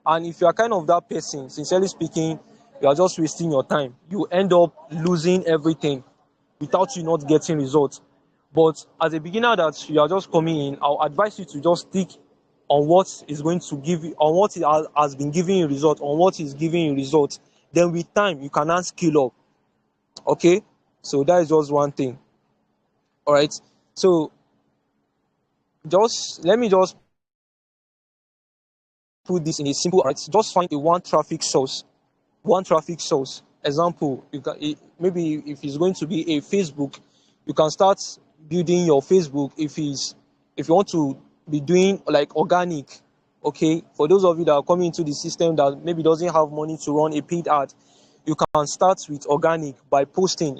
And if you are kind of that person, sincerely speaking, you are just wasting your time. You end up losing everything without you not getting results. But as a beginner that you are just coming in, I'll advise you to just stick on what is going to give you, on what has been giving you result, on what is giving you results. Then with time, you can now scale up. Okay? So that is just one thing. All right. So just let me just put this in a simple. All right. Just find a one traffic source. One traffic source. Example, maybe if it's going to be a Facebook, you can start building your Facebook. If you want to be doing like organic, okay. For those of you that are coming into the system that maybe doesn't have money to run a paid ad, you can start with organic by posting.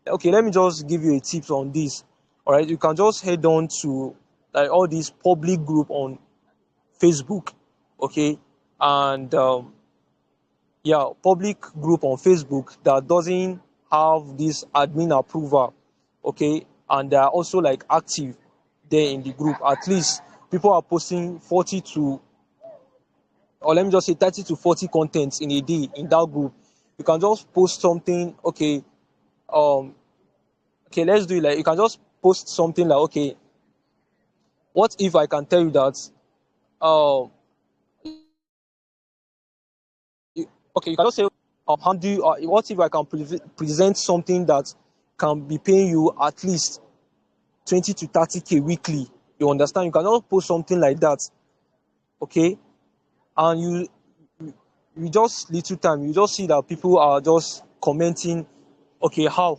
Okay, let me just give you a tip on this. All right, you can just head on to like all these public group on Facebook, okay, and public group on Facebook that doesn't have this admin approval, okay, and they are also like active there in the group. At least people are posting 40 to, or let me just say 30 to 40 contents in a day in that group. You can just post something, okay, um, okay, let's do it like you can just post something like, okay, what if I can tell you that, um, okay, you can just say, how do you, what if I can present something that can be paying you at least 20 to 30K weekly? You understand? You cannot post something like that, okay? And you just little time, you just see that people are just commenting, okay, how,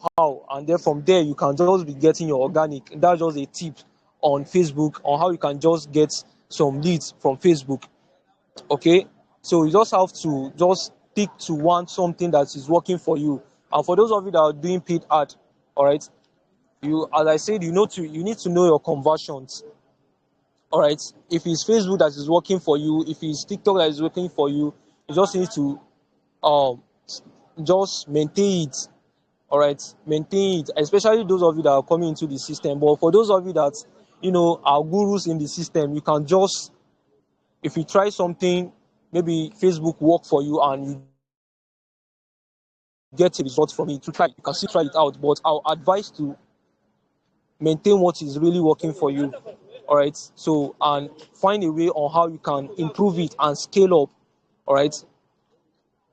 and then from there you can just be getting your organic. That's just a tip on Facebook on how you can just get some leads from Facebook. Okay, so you just have to just stick to something that is working for you. And for those of you that are doing paid ad, all right, as I said, you need to know your conversions. All right, if it's Facebook that is working for you, if it's TikTok that is working for you, you just need to um just maintain it. All right, maintain it, especially those of you that are coming into the system. But for those of you that are gurus in the system, you can just, if you try something, maybe Facebook work for you and you get a result from it, to try, you can still try it out. But I'll advise to maintain what is really working for you. All right. So, and find a way on how you can improve it and scale up. All right.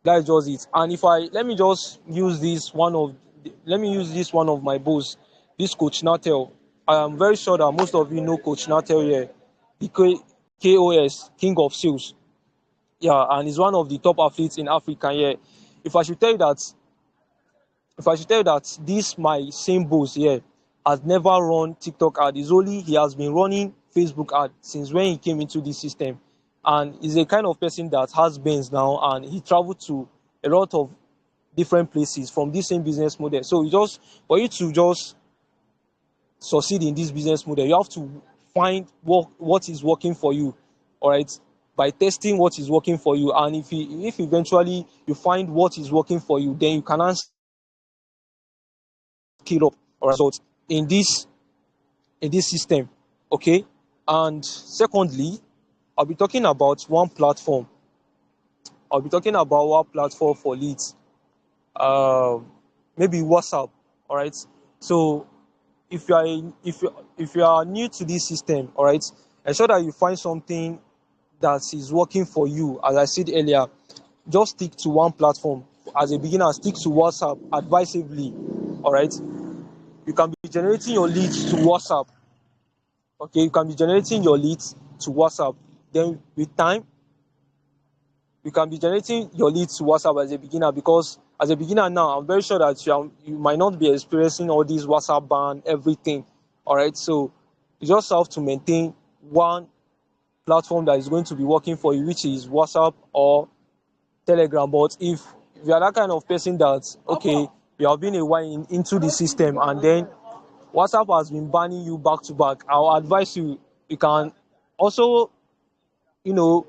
That's just it. And if I let me use this one of my boss, this Coach Natel. I am very sure that most of you know Coach Natel here, the KOS, King of Sales. Yeah, and he's one of the top athletes in Africa here. If I should tell you that, this my same boss here, has never run TikTok ad. It's only he has been running Facebook ad since when he came into this system. And he's a kind of person that has bands now, and he traveled to a lot of different places from this same business model. So for you to just succeed in this business model, you have to find what is working for you, all right, by testing what is working for you. And if eventually you find what is working for you, then you can scale up or result in this system. Okay. And secondly, I'll be talking about one platform. I'll be talking about one platform for leads. Maybe WhatsApp. All right. So if you are new to this system, all right, ensure that you find something that is working for you. As I said earlier, just stick to one platform. As a beginner, stick to WhatsApp advisably. All right. You can be generating your leads to WhatsApp. Okay, you can be generating your leads to WhatsApp. Then with time, you can be generating your leads to WhatsApp as a beginner, because as a beginner now, I'm very sure that you might not be experiencing all these WhatsApp ban, everything. All right, so you just have to maintain one platform that is going to be working for you, which is WhatsApp or Telegram. But if you are that kind of person that, okay, you have been a while into the system, and then WhatsApp has been banning you back to back, I'll advise you can also, you know,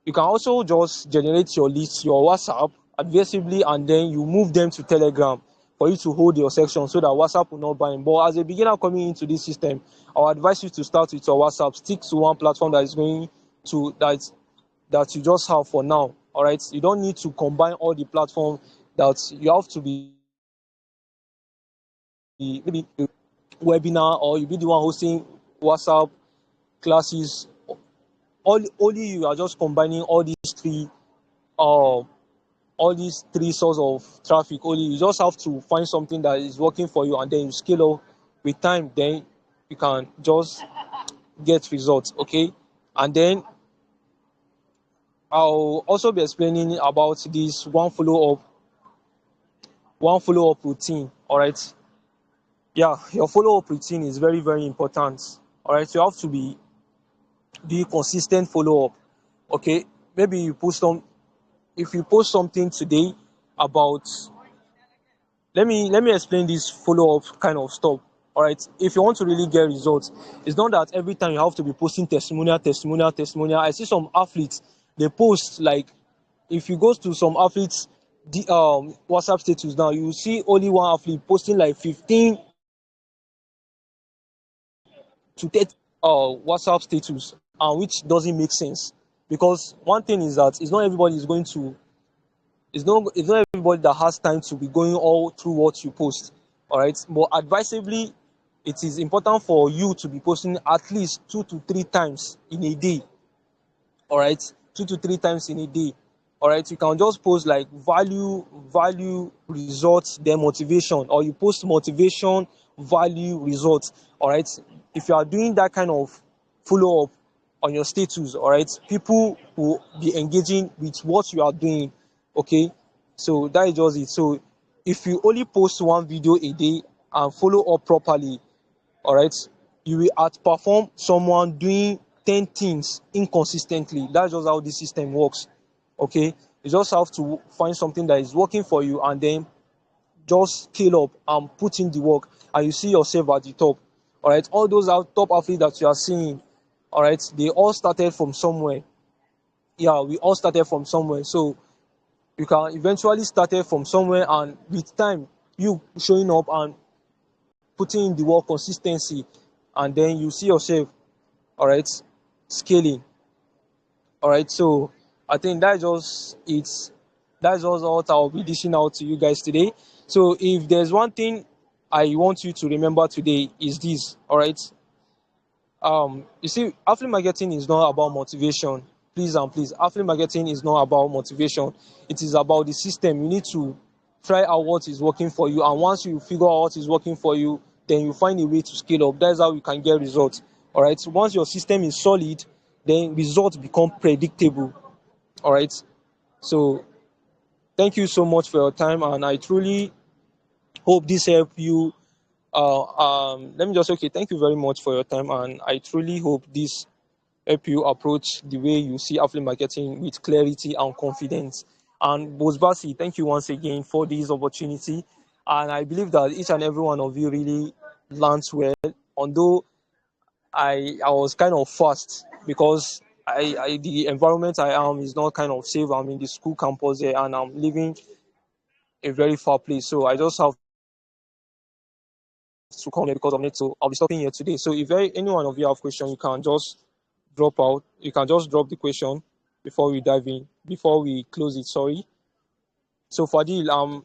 you can also just generate your leads, your WhatsApp aggressively, and then you move them to Telegram for you to hold your section so that WhatsApp will not ban. But as a beginner coming into this system, I'll advise you to start with your WhatsApp. Stick to one platform that is going to that you just have for now. All right, you don't need to combine all the platforms. That you have to be maybe a webinar, or you be the one hosting WhatsApp classes. Only you are just combining uh all these three sources of traffic. Only you just have to find something that is working for you, and then you scale up with time. Then you can just get results. Okay. And then I'll also be explaining about this one follow up routine. All right. Yeah, your follow up routine is very, very important. All right. You have to be consistent follow up. Okay. Maybe if you post something today about, let me explain this follow up kind of stuff. All right, if you want to really get results, it's not that every time you have to be posting testimonial. I see some athletes, they post like, if you go to some athletes the WhatsApp status now, you will see only one athlete posting like 15 to 30 WhatsApp status, and which doesn't make sense. Because one thing is that it's not everybody that has time to be going all through what you post. All right, but advisably, it is important for you to be posting at least 2 to 3 times in a day. All right, 2 to 3 times in a day. All right, you can just post like value results, then motivation, or you post motivation, value results. All right, if you are doing that kind of follow up on your status, all right, people will be engaging with what you are doing. Okay, so that is just it. So if you only post one video a day and follow up properly, all right, you will outperform someone doing 10 things inconsistently. That's just how the system works. Okay, you just have to find something that is working for you, and then just scale up and put in the work, and you see yourself at the top. All right, all those top athletes that you are seeing, all right, they all started from somewhere. Yeah, we all started from somewhere. So you can eventually start it from somewhere, and with time, you showing up and putting in the work, consistency, and then you see yourself, all right, scaling. All right, so I think that's just it. That's also what I'll be dishing out to you guys today. So if there's one thing I want you to remember today, is this. All right, you see, affiliate marketing is not about motivation. Please and please, affiliate marketing is not about motivation. It is about the system. You need to try out what is working for you, and once you figure out what is working for you, then you find a way to scale up. That's how you can get results. All right, so once your system is solid, then results become predictable. All right, so thank you so much for your time, and I truly hope this helped you Let me just say, okay, thank you very much for your time, and I truly hope this help you approach the way you see affiliate marketing with clarity and confidence. And Bosbasi, thank you once again for this opportunity. And I believe that each and every one of you really learned well, although I was kind of fast because I the environment I am is not kind of safe. I'm in the school campus there and I'm living a very far place. So I just have to come here because of it. So I'll be stopping here today. So if any one of you have question, you can just drop out. You can just drop the question before we dive in, before we close it. Sorry. So Fadil,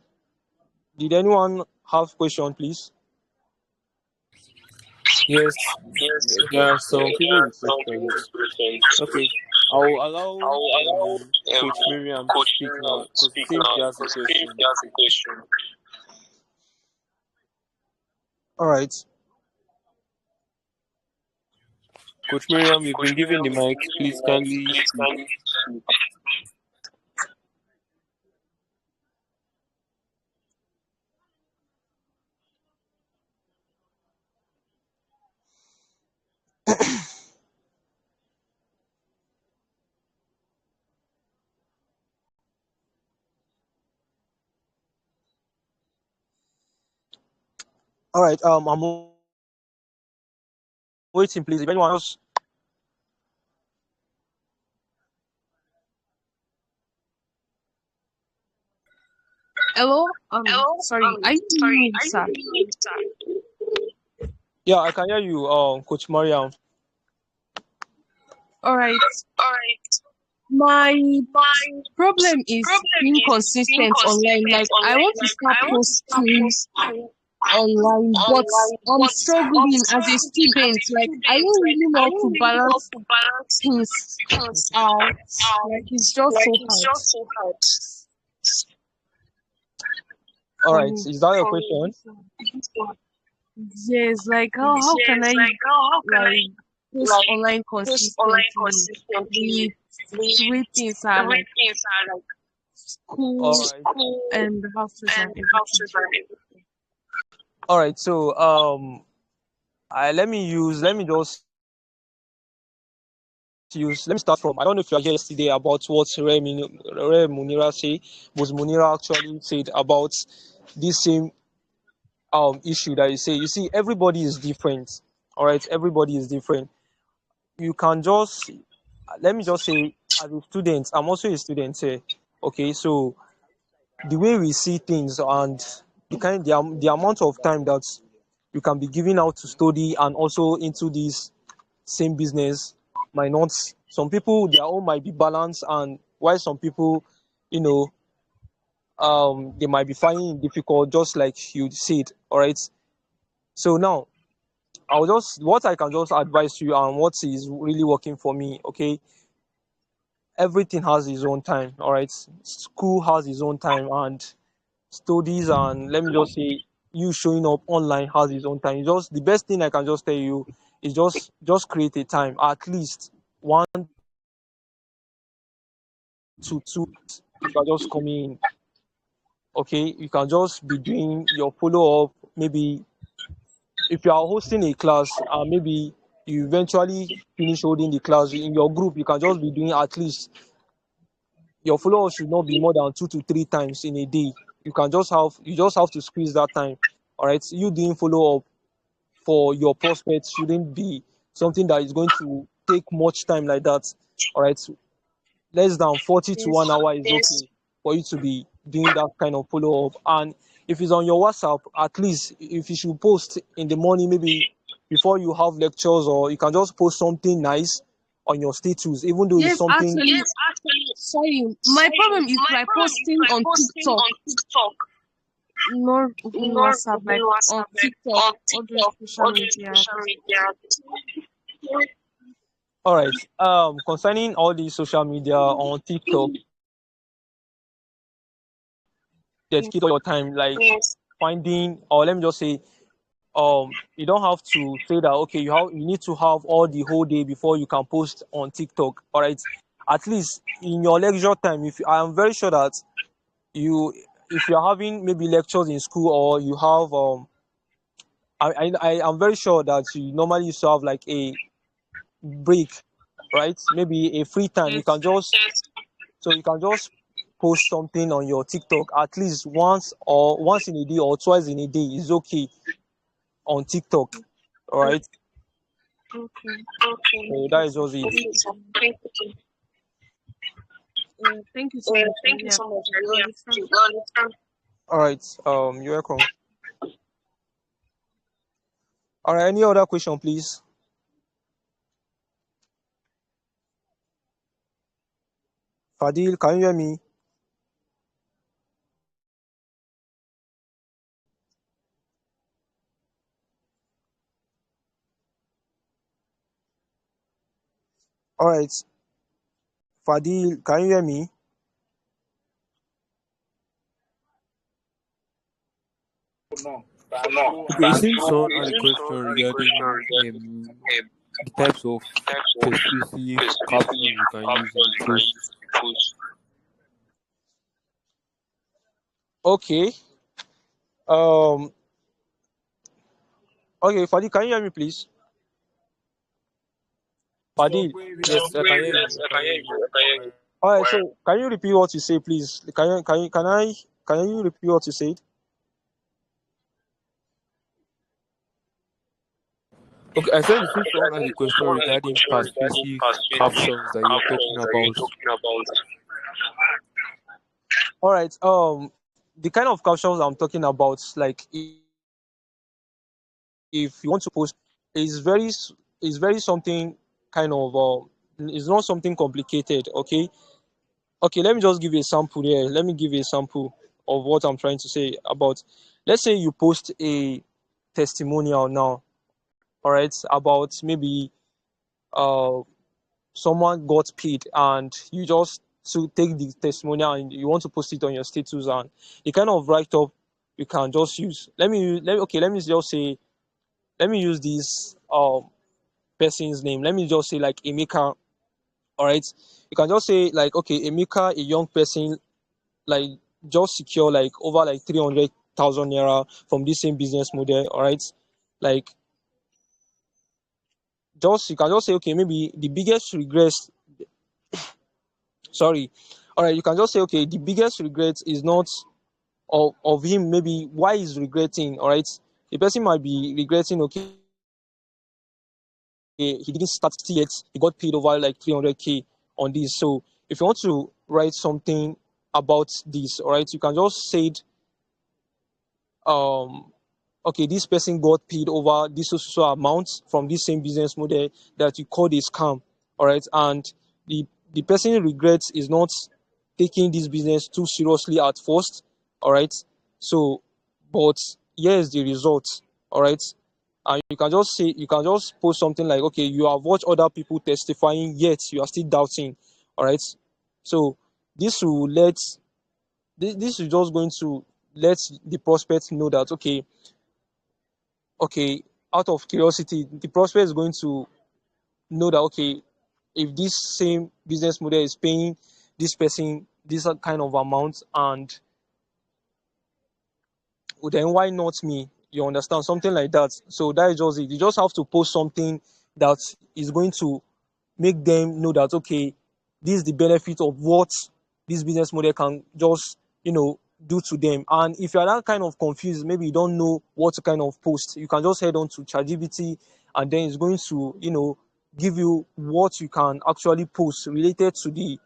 did anyone have question, please? Yes, there are some people with questions. Okay, I'll allow Coach Miriam to speak now because it seems she has a question. All right. Coach Miriam, you've been given the mic. Please kindly speak. All right. I'm waiting, please. If anyone else. Hello? Sorry. Are you hearing me, sir? Yeah, I can hear you, Coach Mariam. All right. My problem is being consistent online. Like, I want to start posting online, but I'm struggling as a student. Like, I don't really know how to balance things out. Like, it's just so hard All for right. me. Is that your question? Yes, like, how can I, like, post online consistently with the way things are, like, All school right. and houses and everything? All right. So let me let me start from, I don't know if you are here yesterday about what Ray Munira say, was Munira actually said about this same issue that you say. You see, everybody is different. All right, everybody is different. You can just, let me just say, as a student, I'm also a student here. Okay, so the way we see things and the amount of time that you can be giving out to study and also into this same business might not, some people their own might be balanced, and while some people, you know, they might be finding it difficult, just like you said. All right, so now I'll just, what I can just advise you and what is really working for me. Okay, everything has its own time. All right, school has its own time, and studies, and let me just say, you showing up online has its own time. It's just the best thing I can just tell you is just create a time, at least 1 to 2. You can just come in. Okay, you can just be doing your follow up. Maybe if you are hosting a class, maybe you eventually finish holding the class in your group, you can just be doing at least, your follow up should not be more than 2 to 3 times in a day. You just have to squeeze that time. All right, you doing follow up for your prospects shouldn't be something that is going to take much time like that. All right, less than 40 to Yes. 1 hour is okay for you to be doing that kind of follow up. And if it's on your WhatsApp, at least if you should post in the morning, maybe before you have lectures, or you can just post something nice on your status, even though it's Yes, something. actually, sorry. My problem is like posting on TikTok, not even WhatsApp, like on TikTok, all those social media. All right. Concerning all these social media on TikTok, dedicate all your time, like finding, or let me just say, you don't have to say that, okay, you need to have all the whole day before you can post on TikTok. All right, at least in your leisure time, if I am very sure that you, if you're having maybe lectures in school, or you have I am very sure that you normally used to have like a break, right? Maybe a free time. You Yes. can just so you can just post something on your TikTok at least once in a day or twice in a day is okay on TikTok. All right. Okay. So that is just it. Thank you so much. Thank you so much. I really appreciate it. You understand? All right. You're welcome. All right. Any other question, please? Fadil, can you hear me? All right. Fadil, can you hear me? Okay, it seems someone had a question regarding the types of persuasive captions we can use in a post. Okay. Um. Okay, Fadil, can you hear me, please? Fadil. Yes, I can hear you. I can hear you. All right. So, can you repeat what you say, please? Can you repeat what you said? Okay, I said it seems someone has a question regarding persuasive captions that you're talking about. All right. The kind of captions I'm talking about, like if you want to post, is very something kind of it's not something complicated. Okay. Okay. Let me just give you a sample here. Let me give you a sample of what I'm trying to say about. Let's say you post a testimonial now. All right, about maybe uh someone got paid and you just to take the testimonial and you want to post it on your status, and the kind of write up you can just use. Let me just say, let me use this person's name. Let me just say like Emeka. All right, you can just say like, okay, Emeka, a young person, like just secure like over like 300,000 naira from this same business model. All right, like just you can just say, okay, maybe the biggest regrets, sorry, all right, you can just say, okay, the biggest regret is not of him, maybe why he's regretting. All right, the person might be regretting, okay, he didn't start yet, he got paid over like 300k on this. So if you want to write something about this, all right, you can just say it, um okay, this person got paid over this so amount from this same business model that you call a scam. All right, and the person regrets is not taking this business too seriously at first. All right, so but here's the result. All right, and you can just say, you can just post something like, okay, you have watched other people testifying yet you are still doubting. All right, so this will let this is just going to let the prospect know that, okay, out of curiosity, the prospect is going to know that, okay, if this same business model is paying this person this kind of amount, and then why not me? You understand? Something like that. So that is just it. You just have to post something that is going to make them know that, okay, this is the benefit of what this business model can just, do to them. And if you're that kind of confused, maybe you don't know what to kind of post, you can just head on to ChatGPT, and then it's going to, give you what you can actually post related to the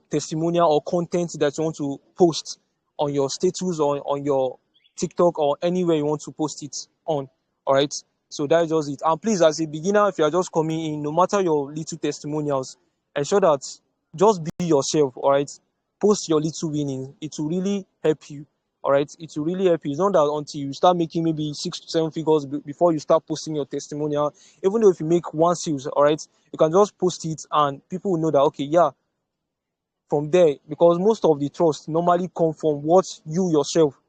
testimonial or content that you want to post on your status or on your TikTok or anywhere you want to post it on. All right. So that is just it. And please, as a beginner, if you are just coming in, no matter your little testimonials, ensure that just be yourself. All right. Post your little winnings. It will really help you. All right. It will really help you. It's not that until you start making maybe 6 to 7 figures before you start posting your testimonial. Even though if you make one sales, all right, you can just post it and people will know that, okay, yeah, from there, because most of the trust normally come from what you yourself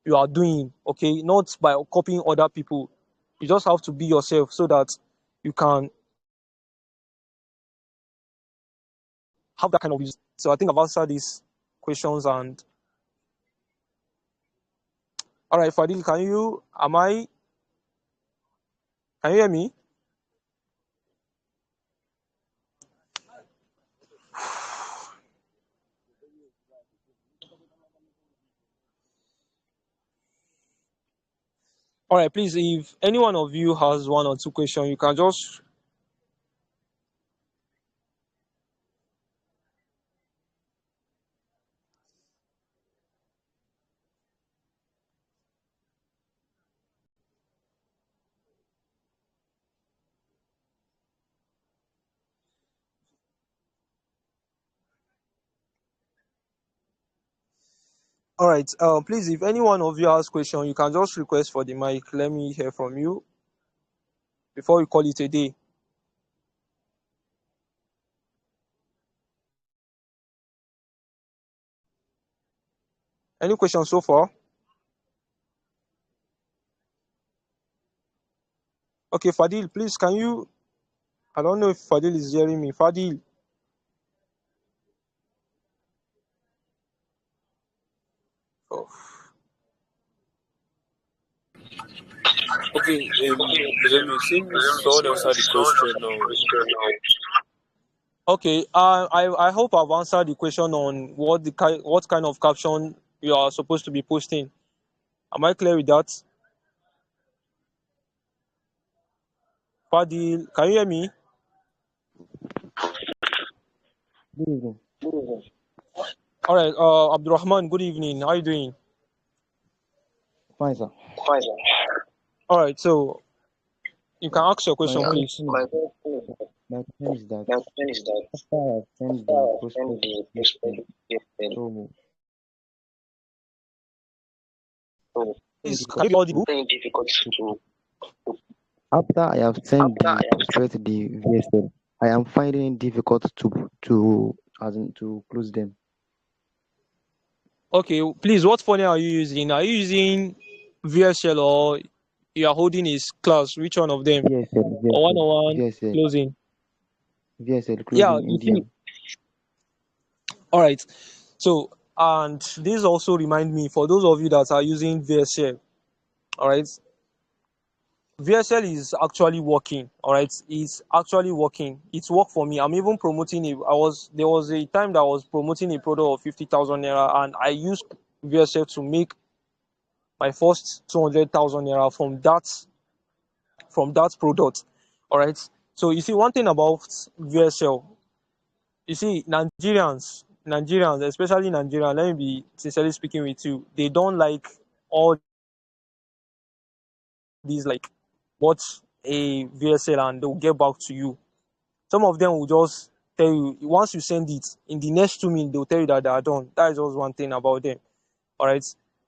you are doing, okay, not by copying other people. You just have to be yourself so that you can have that kind of use. So I think I've answered these questions. And all right, Fadil, can you am I Can you hear me? All right, please, if any one of you has one or two questions, you can just. All right, please, if any one of you has question, you can just request for the mic. Let me hear from you before we call it a day. Any questions so far? Okay, Fadil, please, can you? I don't know if Fadil is hearing me. Fadil. Oh. Okay, Zemi, seems someone else had a question now. Okay, I hope I've answered the question on what kind of caption you are supposed to be posting. Am I clear with that? Fadil, can you hear me? Good evening. All right, Abdurrahman, good evening. How are you doing? Fine, sir. All right, so you can ask your My question, question please. my question is that after I sent the prospect yesterday, so Please, can you be audible? to after I have sent the prospect to the VSL, I am finding it difficult to as in to close them. Okay, please, what phone are you using? Are you using VSL or you are holding his class? Which one of them? VSL, Or VSL, one-on-one VSL, closing? VSL Yeah, closing you see. Indian. All right. So, and this also remind me for those of you that are using VSL. All right, VSL is actually working. All right, it's actually working. It's worked for me. I'm even promoting it. There was a time that I was promoting a product of 50,000 naira, and I used VSL to make my first 200,000 naira from that product. All right. So you see, one thing about VSL, you see, Nigerians, especially Nigerians, let me be sincerely speaking with you, they don't like all these like what a VSL and they'll get back to you. Some of them will just tell you once you send it in the next 2 minutes, they'll tell you that they are done. That is just one thing about them. All right.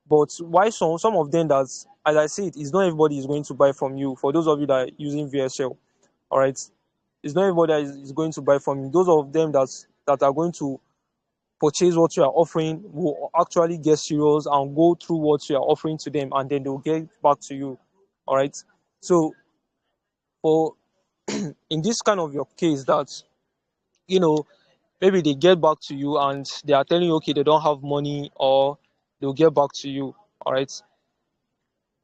But why some of them that, as I said, it's not everybody is going to buy from you. For those of you that are using VSL, all right, it's not everybody that is going to buy from you. Those of them that are going to purchase what you are offering will actually get serious and go through what you are offering to them, and then they'll get back to you. All right. So for in this kind of your case, that you know maybe they get back to you and they are telling you okay they don't have money or they'll get back to you. All right.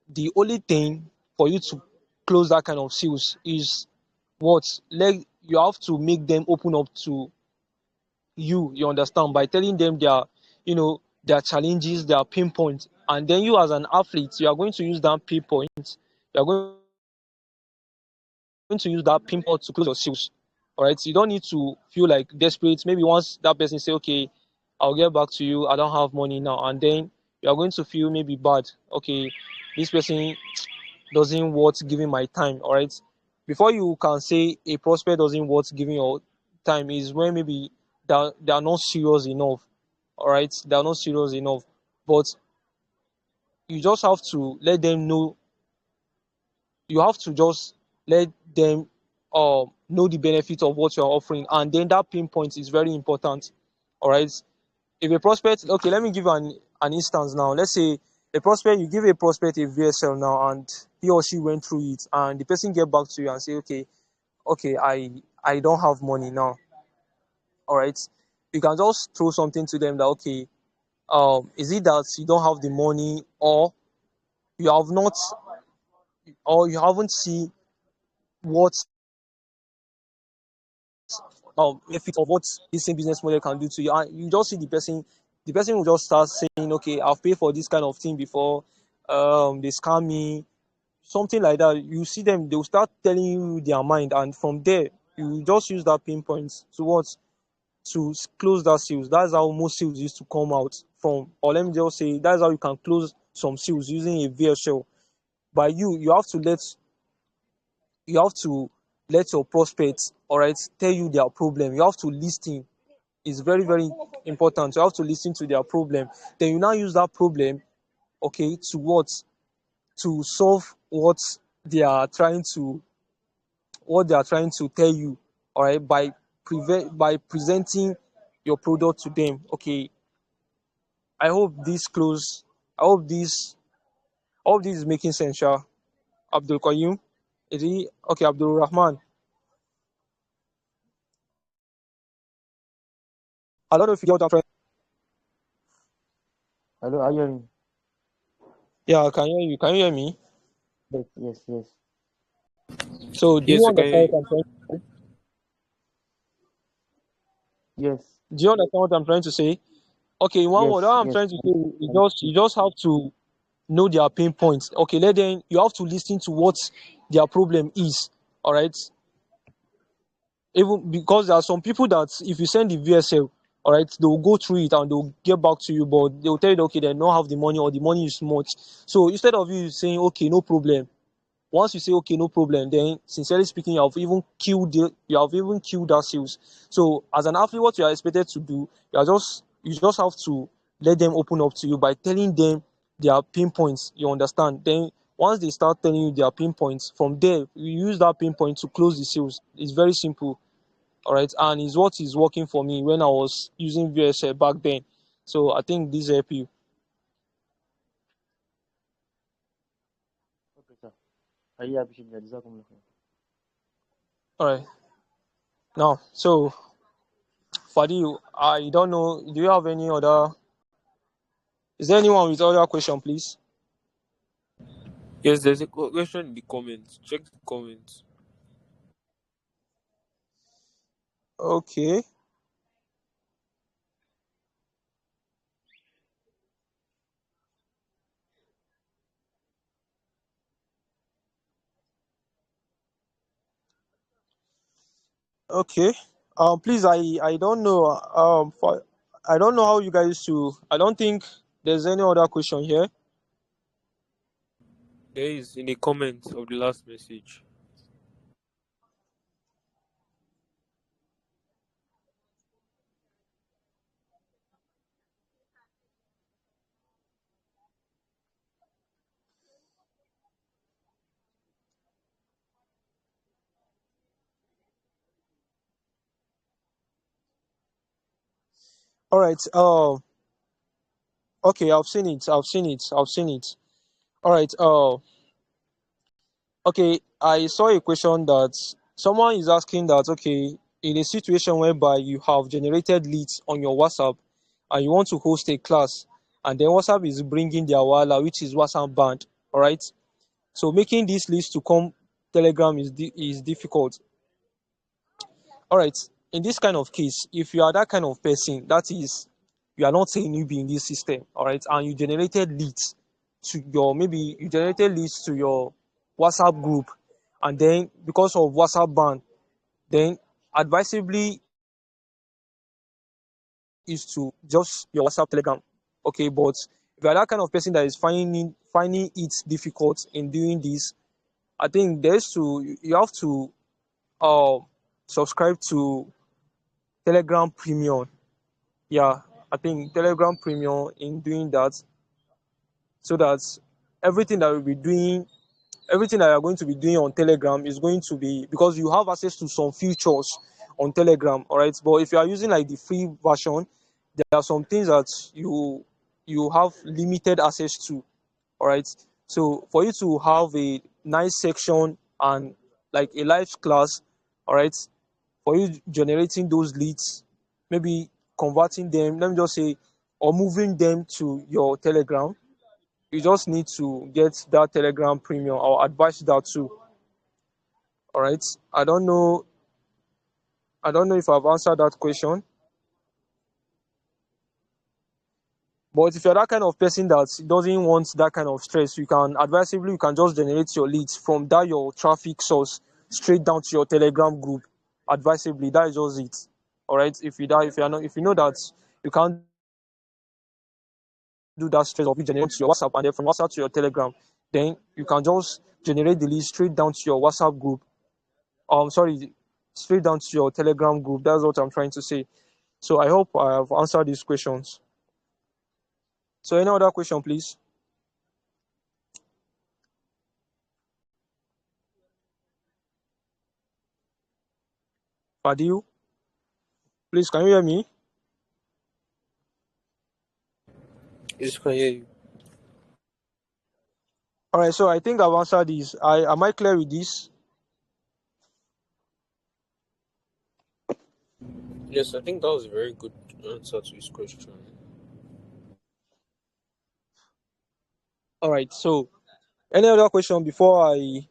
The only thing for you to close that kind of sales is what, like, you have to make them open up to you understand, by telling them their challenges, their pain points, and then you as an athlete, you are going to use that pain point, you are going to use that pinpoint to close your sales. All right. You don't need to feel like desperate. Maybe once that person say, okay, I'll get back to you, I don't have money now, and then you are going to feel maybe bad. Okay, this person doesn't worth giving my time. All right. Before you can say a prospect doesn't worth giving your time is when maybe they are not serious enough. All right. They are not serious enough. But you just have to let them know, you have to just let them know the benefit of what you're offering, and then that pinpoint is very important. All right. If a prospect, okay, let me give an instance now. Let's say a prospect, you give a prospect a VSL now, and he or she went through it, and the person get back to you and say, okay, I don't have money now. All right. You can just throw something to them that, okay, is it that you don't have the money, or you have not, or you haven't seen what benefit of what this same business model can do to you, and you just see the person will just start saying, okay, I've paid for this kind of thing before, they scam me, something like that. You see them, they'll start telling you their mind, and from there you just use that pinpoint to what, to close that sales. That's how most sales used to come out from, or let me just say, that's how you can close some sales using a VSL. By you have to let your prospects, all right, tell you their problem. You have to listen. It's very, very important. You have to listen to their problem. Then you now use that problem, okay, to what, to solve what they are trying to tell you, all right, by presenting your product to them. Okay, I hope this close. I hope this is making sense, Sha. Abdul Qayyum, is he okay? Abdul Rahman. I don't know if you get what I'm trying. Hello, are you hearing me? Yeah, I can hear you. Can you hear me? Yes, yes, yes. So, do Yes, you I can hear understand you. what I'm trying? Yes, Do you understand what I'm trying to say? Okay, in one word, yes, what I'm yes. trying to say is you just have to know their pain points. Okay, let them. You have to listen to what their problem is. All right. Even because there are some people that if you send the VSL, all right, they will go through it and they'll get back to you, but they'll tell you, okay, they don't have the money or the money is much. So instead of you saying, okay, no problem, once you say, okay, no problem, then sincerely speaking, you have even killed that sales. So as an athlete, what you are expected to do, you just have to let them open up to you by telling them their pinpoints. You understand? Then once they start telling you their pinpoints, from there you use that pinpoint to close the sales. It's very simple. All right, and it's what is working for me when I was using VSL back then. So I think this help you. Okay, sir. I really appreciate that. Jazakumullah khair. All right, now so Fadil, I don't know. Do you have any other? Is there anyone with other question, please? Yes, there's a question in the comments. Check the comments. Okay. Okay. Please, I don't know. I don't know how you guys to. I don't think there's any other question here. There is in the comments of the last message. All right. Okay. I've seen it. I've seen it. I've seen it. All right. Okay. I saw a question that someone is asking that. Okay, in a situation whereby you have generated leads on your WhatsApp and you want to host a class, and then WhatsApp is bringing their wala, which is WhatsApp banned. All right. So making these leads to come Telegram is difficult. All right. In this kind of case, if you are that kind of person, that is, you are not a newbie in this system, all right, and you generated leads maybe you generated leads to your WhatsApp group, and then because of WhatsApp ban, then advisably is to just your WhatsApp Telegram. Okay, but if you are that kind of person that is finding it difficult in doing this, I think you have to uh, subscribe to Telegram Premium. Yeah, I think Telegram Premium in doing that, so that everything that we'll be doing, everything that you're going to be doing on Telegram is going to be, because you have access to some features on Telegram, all right. But if you are using like the free version, there are some things that you have limited access to, all right. So for you to have a nice section and like a live class, all right, for you generating those leads, maybe converting them, let me just say, or moving them to your Telegram, you just need to get that Telegram Premium. I'll advise that too. All right. I don't know if I've answered that question. But if you're that kind of person that doesn't want that kind of stress, you can just generate your leads from that your traffic source straight down to your Telegram group. Advisably, that is just it. All right. If you know that you can't do that stress of you generate to your WhatsApp and then from WhatsApp to your Telegram, then you can just generate the lead straight down to your WhatsApp group. Sorry, straight down to your Telegram group. That's what I'm trying to say. So I hope I have answered these questions. So any other question, please? Fadil, please, can you hear me? Yes, can hear you. All right, so I think I've answered this. Am I clear with this? Yes, I think that was a very good answer to his question. All right, so any other question before I?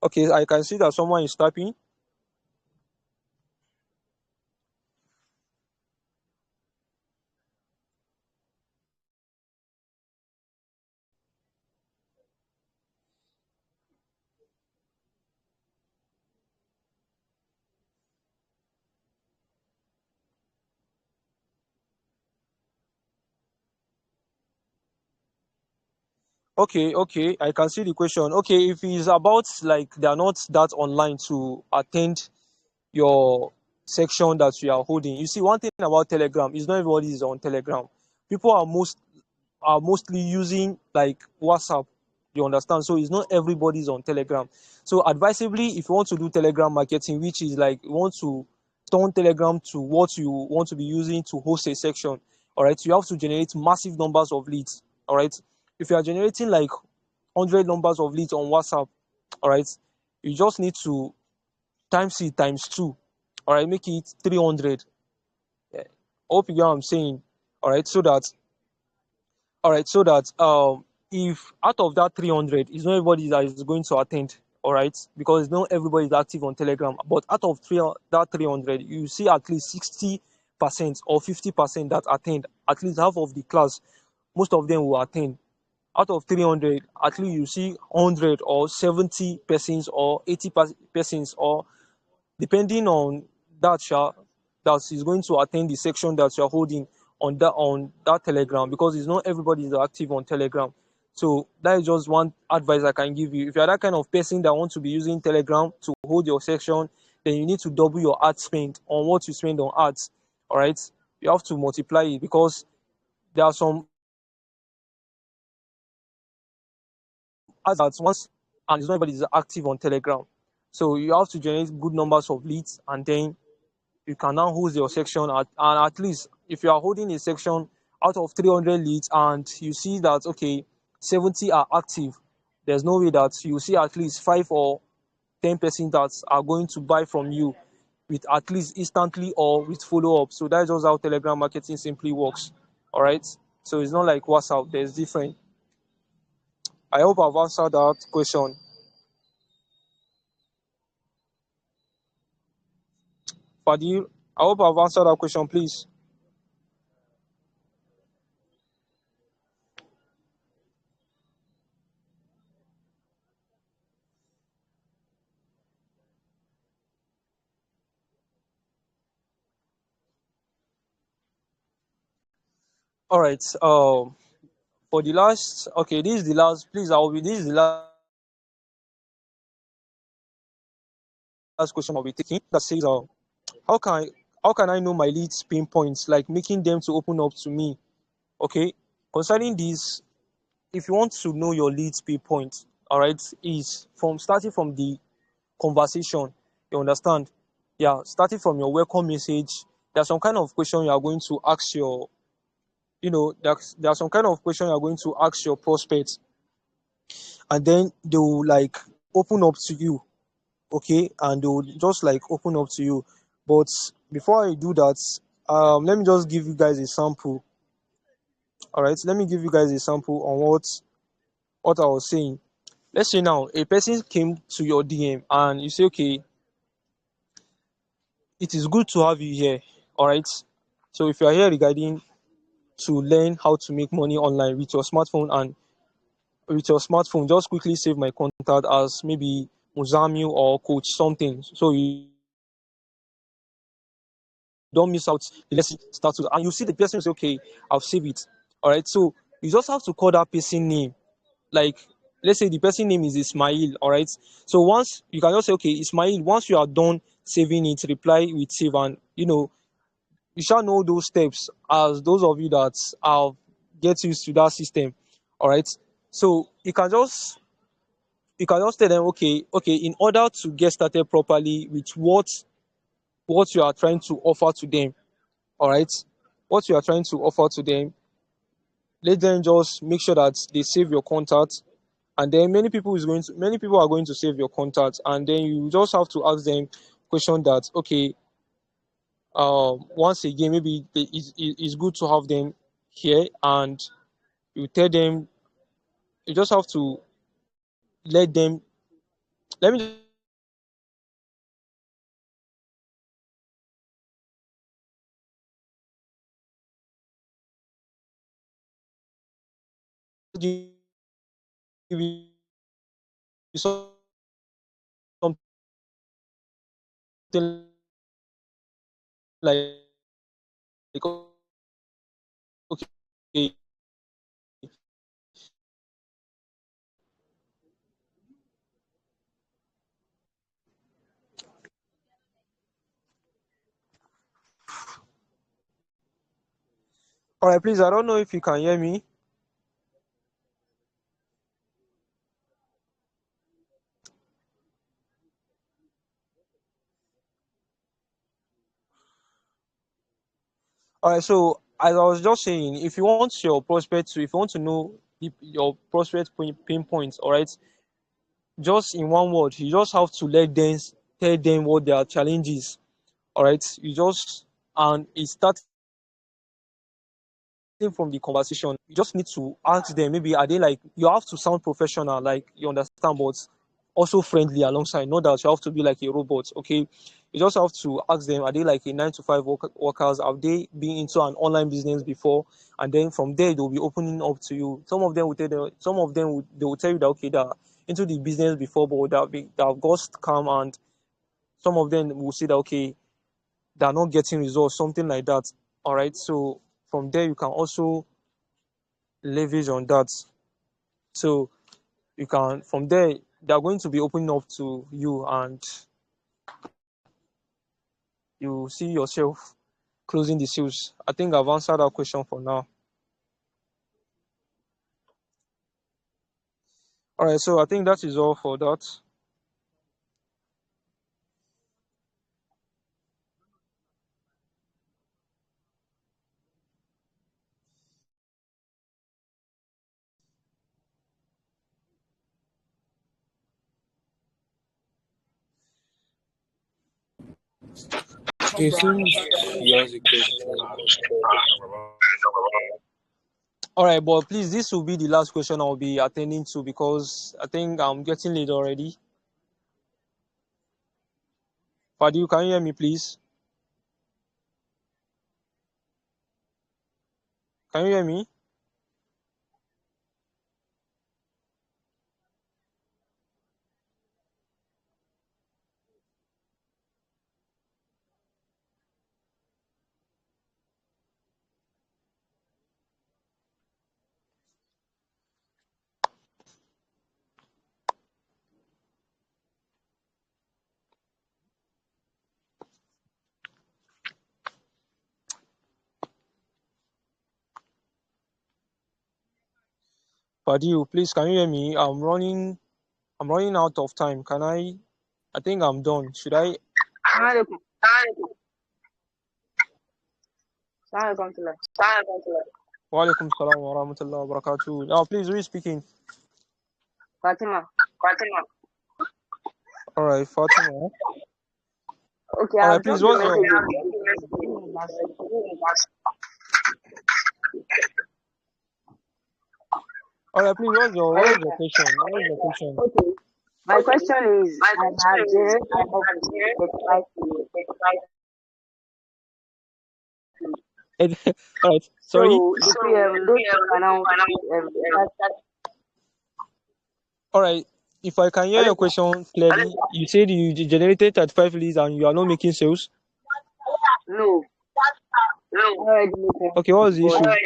Okay, I can see that someone is typing. Okay, I can see the question. Okay, if it's about like they are not that online to attend your section that you are holding. You see, one thing about Telegram is not everybody is on Telegram. People are mostly using like WhatsApp. You understand? So it's not everybody's on Telegram. So advisably, if you want to do Telegram marketing, which is like you want to turn Telegram to what you want to be using to host a section, all right, you have to generate massive numbers of leads. All right. If you are generating like 100 numbers of leads on WhatsApp, all right, you just need to times it times two. All right, make it 300. I hope you get what I'm saying. All right, so that if out of that 300 is not everybody that is going to attend, all right, because not everybody is active on Telegram, but out of that 300 you see at least 60% or 50% that attend, at least half of the class, most of them will attend. Out of 300, at least you see 100 or 70 persons or 80 persons, or depending on that that is going to attend the section that you're holding on that Telegram, because it's not everybody is active on Telegram. So that is just one advice I can give you. If you're that kind of person that wants to be using Telegram to hold your section, then you need to double your ad spend on what you spend on ads. All right, you have to multiply it, because there are some ads that once, and it's not everybody is active on Telegram. So you have to generate good numbers of leads, and then you can now hold your section and at least if you are holding a section out of 300 leads and you see that okay 70 are active, there's no way that you see at least 5 or 10% that are going to buy from you with at least instantly or with follow-up. So that's just how Telegram marketing simply works. All right, so it's not like WhatsApp, there's different. I hope I've answered that question. Fadil, I hope I've answered that question, please. All right, for the last, okay, this is the last, please, I will be, this is the last question I'll be taking, that says, how can I, how can I know my leads pinpoints, like making them to open up to me? Okay, concerning this, if you want to know your leads pinpoint, all right, is from starting from the conversation. You understand? Yeah, starting from your welcome message. There's some kind of question you are going to ask your, there are some kind of question you are going to ask your prospects, and then they will like open up to you, okay, and they will just like open up to you. But before I do that, let me just give you guys a sample. All right, let me give you guys a sample on what I was saying. let's say now a person came to your DM and you say, okay, it is good to have you here. All right. So if you are here regarding to learn how to make money online with your smartphone, and with your smartphone, just quickly save my contact as maybe Muzamil or Coach something. So you don't miss out the lesson start to, and you see the person say, okay, I'll save it. All right. So you just have to call that person name. Like, let's say the person name is Ismail. All right. So once you can just say, okay, Ismail, once you are done saving it, reply with save, and you shall know those steps as those of you that have get used to that system. All right. So you can just tell them, okay, in order to get started properly with what you are trying to offer to them, all right, what you are trying to offer to them, let them just make sure that they save your contact, and then many people are going to save your contact, and then you just have to ask them question that, okay, once again, maybe it's good to have them here, and you tell them, you just have to let them, let me just give you an example. All right, please, I don't know if you can hear me. All right, so as I was just saying, if you want your prospect to, if you want to know your prospect pinpoints, all right, just in one word, you just have to tell them what their challenge is. All right, and it starts from the conversation. You just need to ask them, maybe are they like, you have to sound professional, like, you understand, but also friendly alongside, not that you have to be like a robot. Okay, you just have to ask them, are they like a 9 to 5 workers, have they been into an online business before, and then from there they'll be opening up to you. Some of them will tell them, they will tell you that, okay, they're into the business before, but that have got scam, and some of them will say that, okay, they're not getting results, something like that. All right, so from there you can also leverage on that. So you can, from there, they're going to be opening up to you, and you see yourself closing the sales. I think I've answered that question for now. All right, so I think that is all for that. It seems he has a question. All right, but please, this will be the last question I'll be attending to, because I think I'm getting late already. Fadi, can you hear me, please? Can you hear me? Fadi, please, can you hear me? I'm running out of time. I think I'm done. Should I? Assalamualaikum. Assalamualaikum. Wa alaikum salam wa rahmatullahi wa barakatuh. Now, please, who is speaking? Fatima. All right, Fatima. Okay, All I've right, please, dropped the what's your? message. All right, please. What's your question? What's your question? Okay. My question is, I have generated up to 35 minutes. All right. Sorry. So the those people are now start. All right. If I can hear your question clearly, you said you generated 35 leads and you are not making sales. No, I already made Okay, what was the but issue? I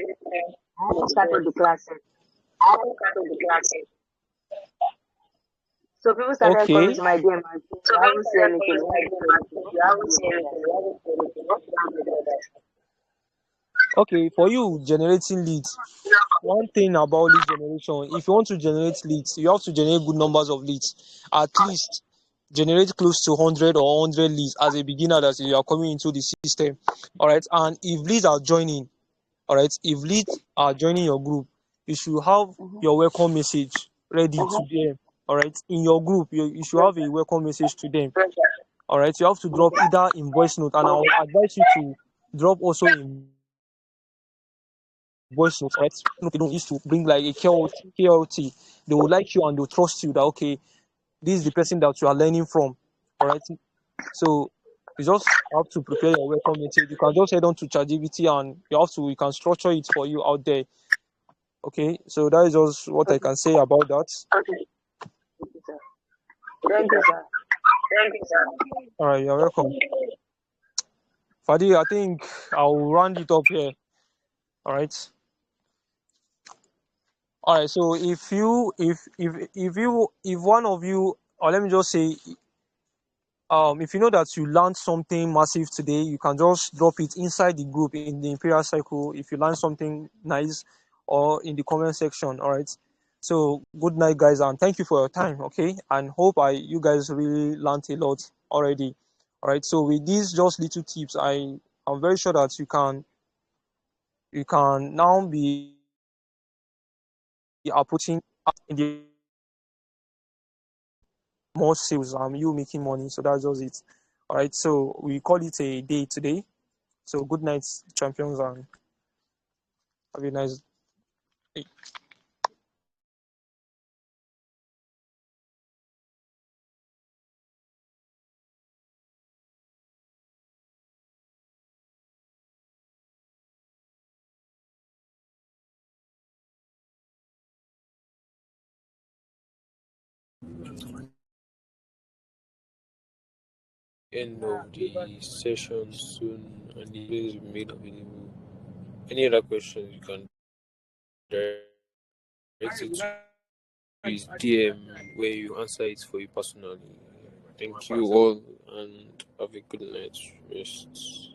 haven't started the class yet. So people started coming Okay. to my DM and saying, you haven't seen anything. You haven't seen anything. What do you do about that? Okay, for you generating leads, one thing about lead generation, if you want to generate leads, you have to generate good numbers of leads. At least generate close to 100 or 100 leads as a beginner that you are coming into the system. All right. And if leads are joining, all right, if leads are joining your group, you should have your welcome message ready to them. All right. In your group, you should have a welcome message to them. All right. You have to drop either in voice note, and I'll advise you to drop also in voice note, right? They don't used to bring like a KLT. They will like you and they'll trust you that okay, this is the person that you are learning from. All right. So you just have to prepare your welcome message. You can just head on to ChatGPT and you can structure it for you out there. Okay. So that is just what I can say about that. Okay. Thank you, sir. All right, you're welcome. Fadi, I think I'll round it up here. All right. All right. So if one of you, or let me just say, if you know that you learned something massive today, you can just drop it inside the group in the Imperial Cycle if you learned something nice, or in the comment section. All right. So good night, guys, and thank you for your time. Okay, and hope you guys really learned a lot already. All right. So with these just little tips, I'm very sure that you can now be putting in the more sales, you making money. So that's just it. All right. So we call it a day today. So good night, champions, and have a nice day. End of the session soon, and the videos will be made available. Any other questions, you can direct it to his DM where you answer it for you personally. Thank you all and have a good night rest.